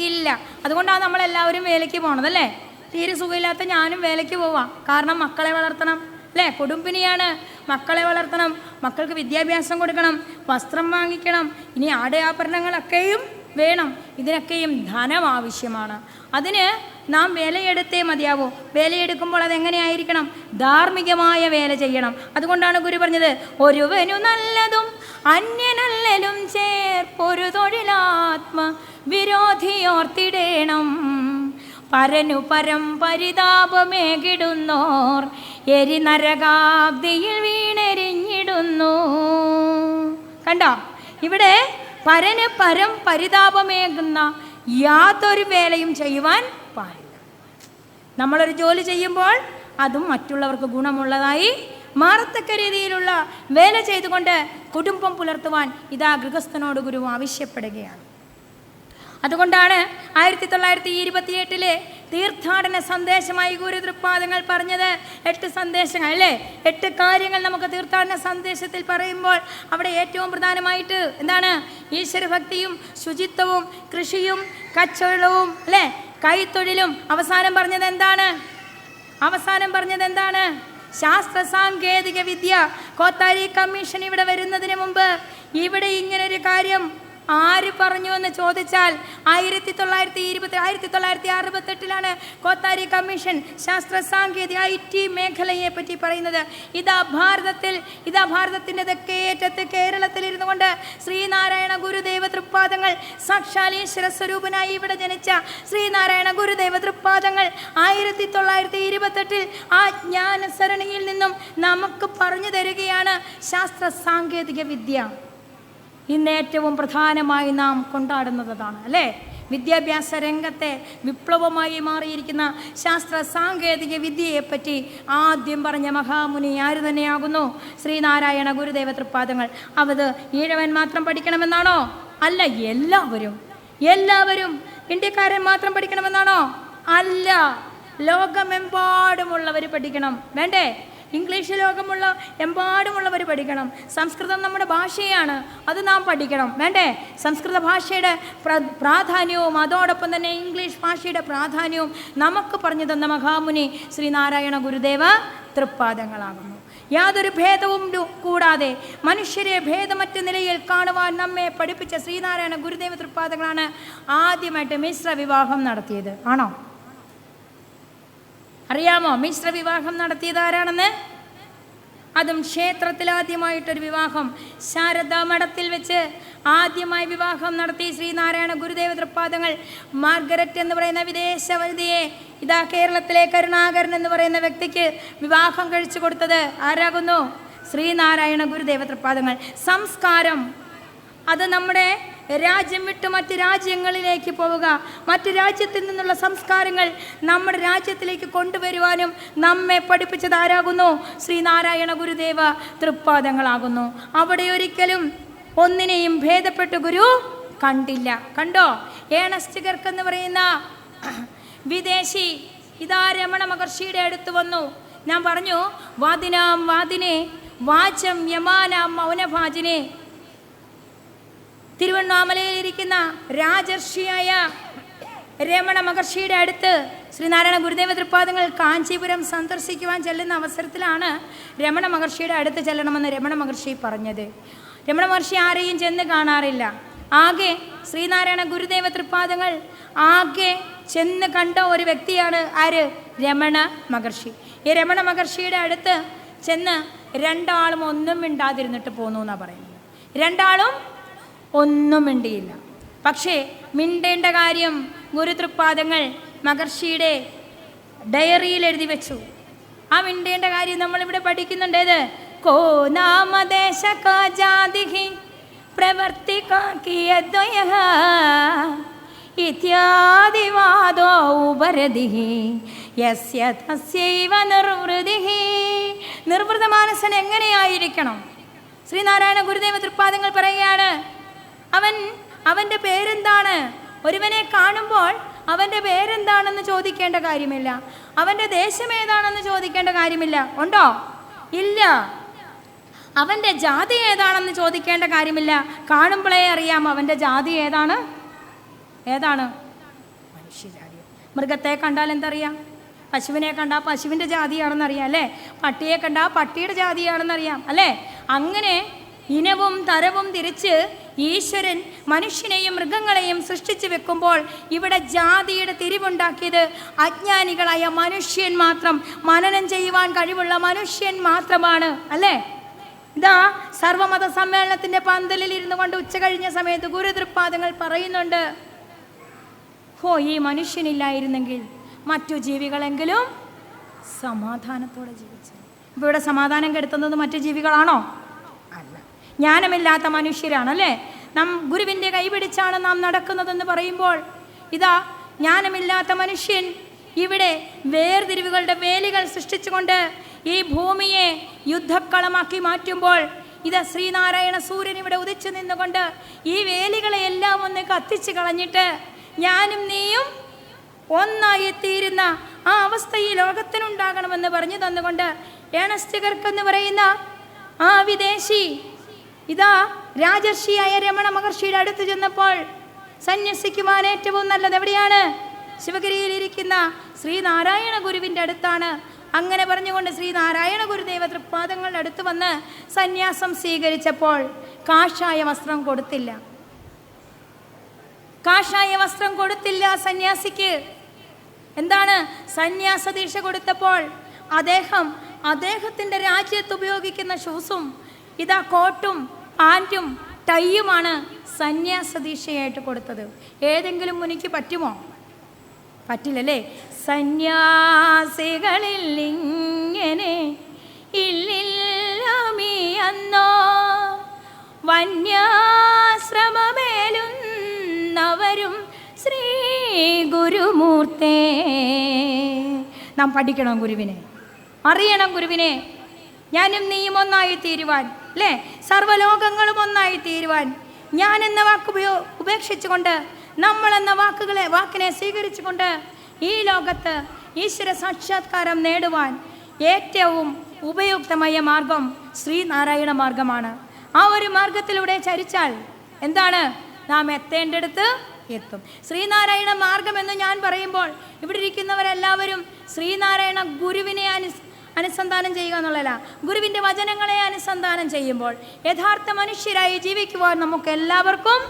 ഇല്ല. അതുകൊണ്ടാണ് നമ്മളെല്ലാവരും വേലയ്ക്ക് പോകണതല്ലേ. തീരെ സുഖമില്ലാത്ത ഞാനും വേലയ്ക്ക് പോവാം. കാരണം മക്കളെ വളർത്തണം അല്ലേ. കുടുംബിനിയാണ്. മക്കളെ വളർത്തണം, മക്കൾക്ക് വിദ്യാഭ്യാസം കൊടുക്കണം, വസ്ത്രം വാങ്ങിക്കണം, ഇനി ആടയാഭരണങ്ങളൊക്കെയും വേണം. ഇതിനൊക്കെയും ധനം ആവശ്യമാണ്. അതിന് നാം വേലയെടുത്തേ മതിയാവൂ. വേലയെടുക്കുമ്പോൾ അതെങ്ങനെയായിരിക്കണം? ധാർമ്മികമായ വേല ചെയ്യണം. അതുകൊണ്ടാണ് ഗുരു പറഞ്ഞത്, ഒരുവനു നല്ലതും അന്യനല്ലലും ചേർപ്പൊരു തൊഴിലാത്മ വിരോധിയോർത്തിടേണം. പരനു പരം പരിതാപമേകിടുന്നോർ എരി നരകാബ്ദിയിൽ വീണെരിഞ്ഞിടുന്നു. കണ്ടോ? ഇവിടെ പരന് പരം പരിതാപമേകുന്ന യാതൊരു വേലയും ചെയ്യുവാൻ പാടില്ല. നമ്മളൊരു ജോലി ചെയ്യുമ്പോൾ അതും മറ്റുള്ളവർക്ക് ഗുണമുള്ളതായി മാറത്തക്ക രീതിയിലുള്ള വേല ചെയ്തുകൊണ്ട് കുടുംബം പുലർത്തുവാൻ ഇതാ ഗൃഹസ്ഥനോട് ഗുരു ആവശ്യപ്പെടുകയാണ്. അതുകൊണ്ടാണ് 1928 തീർത്ഥാടന സന്ദേശമായി ഗുരു തൃപ്പാദങ്ങൾ പറഞ്ഞത് 8 സന്ദേശങ്ങൾ അല്ലേ. 8 കാര്യങ്ങൾ നമുക്ക് തീർത്ഥാടന സന്ദേശത്തിൽ പറയുമ്പോൾ അവിടെ ഏറ്റവും പ്രധാനമായിട്ട് എന്താണ്? ഈശ്വരഭക്തിയും ശുചിത്വവും കൃഷിയും കച്ചവടവും അല്ലേ, കൈത്തൊഴിലും. അവസാനം പറഞ്ഞത് എന്താണ്? ശാസ്ത്ര സാങ്കേതിക വിദ്യ. കോത്താരി കമ്മീഷൻ ഇവിടെ വരുന്നതിന് മുമ്പ് ഇവിടെ ഇങ്ങനൊരു കാര്യം ആര് പറഞ്ഞു എന്ന് ചോദിച്ചാൽ 1968 കോത്താരി കമ്മീഷൻ ശാസ്ത്ര സാങ്കേതിക IT മേഖലയെ പറ്റി പറയുന്നത്. ഇതാ ഭാരതത്തിൻ്റെ തെക്കേറ്റത്ത് കേരളത്തിൽ ഇരുന്നു കൊണ്ട് ശ്രീനാരായണ ഗുരുദേവ തൃപ്പാദങ്ങൾ, സാക്ഷാൽ ഈശ്വര സ്വരൂപനായി ഇവിടെ ജനിച്ച ശ്രീനാരായണ ഗുരുദേവ തൃപ്പാദങ്ങൾ 1928 ആ ജ്ഞാനസരണിയിൽ നിന്നും നമുക്ക് പറഞ്ഞു തരികയാണ് ശാസ്ത്ര സാങ്കേതിക വിദ്യ. ഇന്ന് ഏറ്റവും പ്രധാനമായി നാം കൊണ്ടാടുന്നതാണ് അല്ലേ? വിദ്യാഭ്യാസ രംഗത്തെ വിപ്ലവമായി മാറിയിരിക്കുന്ന ശാസ്ത്ര സാങ്കേതിക വിദ്യയെപ്പറ്റി ആദ്യം പറഞ്ഞ മഹാമുനി ആര് തന്നെയാകുന്നു? ശ്രീനാരായണ ഗുരുദേവ തൃപ്പാദങ്ങൾ. അത് ഈഴവൻ മാത്രം പഠിക്കണമെന്നാണോ? അല്ല. എല്ലാവരും ഇന്ത്യക്കാരൻ മാത്രം പഠിക്കണമെന്നാണോ? അല്ല. ലോകമെമ്പാടുമുള്ളവർ പഠിക്കണം. വേണ്ടേ? ഇംഗ്ലീഷ് എമ്പാടുമുള്ളവർ പഠിക്കണം. സംസ്കൃതം നമ്മുടെ ഭാഷയാണ്, അത് നാം പഠിക്കണം. വേണ്ടേ? സംസ്കൃത ഭാഷയുടെ പ്രാധാന്യവും അതോടൊപ്പം തന്നെ ഇംഗ്ലീഷ് ഭാഷയുടെ പ്രാധാന്യവും നമുക്ക് പറഞ്ഞു തന്ന മഹാമുനി ശ്രീനാരായണ ഗുരുദേവ തൃപ്പാദങ്ങളാകുന്നു. യാതൊരു ഭേദവും കൂടാതെ മനുഷ്യരെ ഭേദമറ്റ നിലയിൽ കാണുവാൻ നമ്മെ പഠിപ്പിച്ച ശ്രീനാരായണ ഗുരുദേവ തൃപ്പാദങ്ങളാണ് ആദ്യമായിട്ട് മിശ്ര വിവാഹം നടത്തിയത്. ആണോ? അറിയാമോ മിശ്ര വിവാഹം നടത്തിയത് ആരാണെന്ന്? അതും ക്ഷേത്രത്തിൽ ആദ്യമായിട്ടൊരു വിവാഹം. ശാരദാ മഠത്തിൽ വെച്ച് ആദ്യമായി വിവാഹം നടത്തി ശ്രീനാരായണ ഗുരുദേവ തൃപ്പാദങ്ങൾ. മാർഗരറ്റ് എന്ന് പറയുന്ന വിദേശ വനിതയെ ഇതാ കേരളത്തിലെ കരുണാകരൻ എന്ന് പറയുന്ന വ്യക്തിക്ക് വിവാഹം കഴിച്ചു കൊടുത്തത് ആരാകുന്നു? ശ്രീനാരായണ ഗുരുദേവ തൃപ്പാദങ്ങൾ. സംസ്കാരം അത് നമ്മുടെ രാജ്യം വിട്ട് മറ്റ് രാജ്യങ്ങളിലേക്ക് പോവുക, മറ്റ് രാജ്യത്തിൽ നിന്നുള്ള സംസ്കാരങ്ങൾ നമ്മുടെ രാജ്യത്തിലേക്ക് കൊണ്ടുവരുവാനും നമ്മെ പഠിപ്പിച്ചത് ആരാകുന്നു? ശ്രീനാരായണ ഗുരുദേവ തൃപ്പാദങ്ങളാകുന്നു. അവിടെ ഒരിക്കലും ഒന്നിനെയും ഭേദപ്പെട്ട് ഗുരു കണ്ടില്ല. കണ്ടോ? ഏണസ്റ്റ് ഗർക്ക് എന്ന് പറയുന്ന വിദേശി ഇതാ രമണ മഹർഷിയുടെ അടുത്ത് വന്നു. ഞാൻ പറഞ്ഞു വാദിനാം വാദിനെ വാചം യമാനാം മൗനഭാജിനെ. തിരുവണ്ണാമലയിലിരിക്കുന്ന രാജർഷിയായ രമണ മഹർഷിയുടെ അടുത്ത് ശ്രീനാരായണ ഗുരുദേവ തൃപ്പാദങ്ങൾ കാഞ്ചീപുരം സന്ദർശിക്കുവാൻ ചെല്ലുന്ന അവസരത്തിലാണ് രമണ മഹർഷിയുടെ അടുത്ത് ചെല്ലണമെന്ന് രമണ മഹർഷി പറഞ്ഞത്. രമണ മഹർഷി ആരെയും ചെന്ന് കാണാറില്ല. ആകെ ശ്രീനാരായണ ഗുരുദേവ തൃപ്പാദങ്ങൾ ആകെ ചെന്ന് കണ്ട ഒരു വ്യക്തിയാണ് ആര്? രമണ മഹർഷി. ഈ രമണ മഹർഷിയുടെ അടുത്ത് ചെന്ന് രണ്ടാളും ഒന്നും മിണ്ടാതിരുന്നിട്ട് പോന്നു എന്നാണ് പറയുന്നത്. രണ്ടാളും ഒന്നും മിണ്ടിയില്ല. പക്ഷേ മിണ്ടേണ്ട കാര്യം ഗുരുതൃപ്പാദങ്ങൾ മഹർഷിയുടെ ഡയറിയിൽ എഴുതി വെച്ചു. ആ മിണ്ടേണ്ട കാര്യം നമ്മളിവിടെ പഠിക്കുന്നുണ്ടേത് കോ നാമദേശാദിഹി പ്രവർത്തിക്കാക്കിയദ്വയ ഇത്യാദിവാദോ ഉപരതിഹി യസ്യ തസ്യൈവ നിർവൃതിഹി. നിർവൃത മാനസൻ എങ്ങനെയായിരിക്കണം? ശ്രീനാരായണ ഗുരുദേവ തൃപ്പാദങ്ങൾ പറയുകയാണ്, അവൻ്റെ പേരെന്താണ്? ഒരുവനെ കാണുമ്പോൾ അവൻ്റെ പേരെന്താണെന്ന് ചോദിക്കേണ്ട കാര്യമില്ല, അവൻ്റെ ദേശം ഏതാണെന്ന് ചോദിക്കേണ്ട കാര്യമില്ല. ഉണ്ടോ? ഇല്ല. അവൻ്റെ ജാതി ഏതാണെന്ന് ചോദിക്കേണ്ട കാര്യമില്ല. കാണുമ്പോഴേ അറിയാം അവൻ്റെ ജാതി ഏതാണ്. മനുഷ്യജാതി. മൃഗത്തെ കണ്ടാൽ എന്തറിയാം? പശുവിനെ കണ്ടാൽ പശുവിൻ്റെ ജാതിയാണെന്നറിയാം അല്ലേ? പട്ടിയെ കണ്ടാൽ പട്ടിയുടെ ജാതിയാണെന്നറിയാം അല്ലേ? അങ്ങനെ ഇനവും തരവും തിരിച്ച് ഈശ്വരൻ മനുഷ്യനെയും മൃഗങ്ങളെയും സൃഷ്ടിച്ചു വെക്കുമ്പോൾ ഇവിടെ ജാതിയുടെ തിരിവുണ്ടാക്കിയത് അജ്ഞാനികളായ മനുഷ്യൻ മാത്രം, മനനം ചെയ്യുവാൻ കഴിവുള്ള മനുഷ്യൻ മാത്രമാണ് അല്ലേ? ഇതാ സർവമത സമ്മേളനത്തിൻ്റെ പന്തലിൽ ഇരുന്നു കൊണ്ട് ഉച്ച കഴിഞ്ഞ സമയത്ത് ഗുരുതൃപ്പാദങ്ങൾ പറയുന്നുണ്ട്, ഈ മനുഷ്യനില്ലായിരുന്നെങ്കിൽ മറ്റു ജീവികളെങ്കിലും സമാധാനത്തോടെ ജീവിച്ചു. ഇപ്പോൾ ഇവിടെ സമാധാനം കെടുത്തുന്നത് മറ്റു ജീവികളാണോ? അല്ല, ജ്ഞാനമില്ലാത്ത മനുഷ്യരാണല്ലേ. ഗുരുവിൻ്റെ കൈപിടിച്ചാണ് നാം നടക്കുന്നതെന്ന് പറയുമ്പോൾ ഇതാ ജ്ഞാനമില്ലാത്ത മനുഷ്യൻ ഇവിടെ വേർതിരിവുകളുടെ വേലികൾ സൃഷ്ടിച്ചുകൊണ്ട് ഈ ഭൂമിയെ യുദ്ധക്കളമാക്കി മാറ്റുമ്പോൾ ഇതാ ശ്രീനാരായണ സൂര്യൻ ഇവിടെ ഉദിച്ചു നിന്നുകൊണ്ട് ഈ വേലികളെയെല്ലാം ഒന്ന് കത്തിച്ച് കളഞ്ഞിട്ട് ഞാനും നീയും ഒന്നായി തീരുന്ന ആ അവസ്ഥ ഈ ലോകത്തിനുണ്ടാകണമെന്ന് പറഞ്ഞു തന്നുകൊണ്ട് ഏണസ്റ്റ് ഗർക്ക് എന്ന് പറയുന്ന ആ വിദേശി ഇതാ രാജർഷിയായ രമണ മഹർഷിയുടെ അടുത്ത് ചെന്നപ്പോൾ സന്യസിക്കുവാൻ ഏറ്റവും നല്ലത് എവിടെയാണ്? ശിവഗിരിയിലിരിക്കുന്ന ശ്രീനാരായണ ഗുരുവിൻ്റെ അടുത്താണ്. അങ്ങനെ പറഞ്ഞുകൊണ്ട് ശ്രീനാരായണ ഗുരുദേവ തൃപ്പാദങ്ങളുടെ അടുത്ത് വന്ന് സന്യാസം സ്വീകരിച്ചപ്പോൾ കാഷായ വസ്ത്രം കൊടുത്തില്ല. കാഷായ വസ്ത്രം കൊടുത്തില്ല സന്യാസിക്ക്. എന്താണ്? സന്യാസ ദീക്ഷ കൊടുത്തപ്പോൾ അദ്ദേഹത്തിൻ്റെ രാജ്യത്ത് ഉപയോഗിക്കുന്ന ഷൂസും ഇതാ കോട്ടും പാൻറ്റും ടൈയുമാണ് സന്യാസ ദീക്ഷയായിട്ട് കൊടുത്തത്. ഏതെങ്കിലും മുനിക്ക് പറ്റുമോ? പറ്റില്ലല്ലേ. സന്യാസികളിൽ ഇങ്ങനെ ഇല്ലില്ലമിയെന്നോ വന്യാശ്രമമേലുന്നവരും ശ്രീ ഗുരുമൂർത്തേ. നാം പഠിക്കണം ഗുരുവിനെ, അറിയണം ഗുരുവിനെ. ഞാനും നീയും ഒന്നായി തീരുവാൻ, അല്ലേ? സർവ്വലോകങ്ങളും ഒന്നായി തീരുവാൻ ഞാൻ എന്ന വാക്ക് ഉപേക്ഷിച്ചുകൊണ്ട്, നമ്മളെന്ന വാക്കിനെ സ്വീകരിച്ചുകൊണ്ട് ഈ ലോകത്ത് ഈശ്വര സാക്ഷാത്കാരം നേടുവാൻ ഏറ്റവും ഉപയുക്തമായ മാർഗം ശ്രീനാരായണ മാർഗമാണ്. ആ ഒരു മാർഗത്തിലൂടെ ചരിച്ചാൽ എന്താണ്? നാം എത്തേണ്ടടുത്ത് എത്തും. ശ്രീനാരായണ മാർഗം എന്ന് ഞാൻ പറയുമ്പോൾ ഇവിടെ ഇരിക്കുന്നവരെല്ലാവരും ശ്രീനാരായണ ഗുരുവിനെ അനുസന്ധാനം ചെയ്യുക എന്നുള്ളതല്ല, ഗുരുവിൻ്റെ വചനങ്ങളെ അനുസന്ധാനം ചെയ്യുമ്പോൾ യഥാർത്ഥ മനുഷ്യരായി ജീവിക്കുവാൻ നമുക്ക് എല്ലാവർക്കും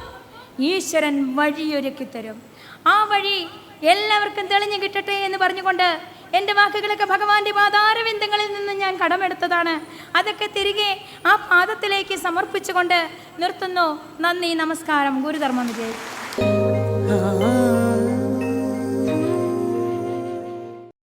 ഈശ്വരൻ വഴിയൊരുക്കി തരും. ആ വഴി എല്ലാവർക്കും തെളിഞ്ഞു കിട്ടട്ടെ എന്ന് പറഞ്ഞുകൊണ്ട് എൻ്റെ വാക്കുകളൊക്കെ ഭഗവാന്റെ പാതാരവിന്ദങ്ങളിൽ നിന്ന് ഞാൻ കടമെടുത്തതാണ്. അതൊക്കെ തിരികെ ആ പാദത്തിലേക്ക് സമർപ്പിച്ചുകൊണ്ട് നിർത്തുന്നു. നന്ദി, നമസ്കാരം. ഗുരുധർമ്മം വിജയം.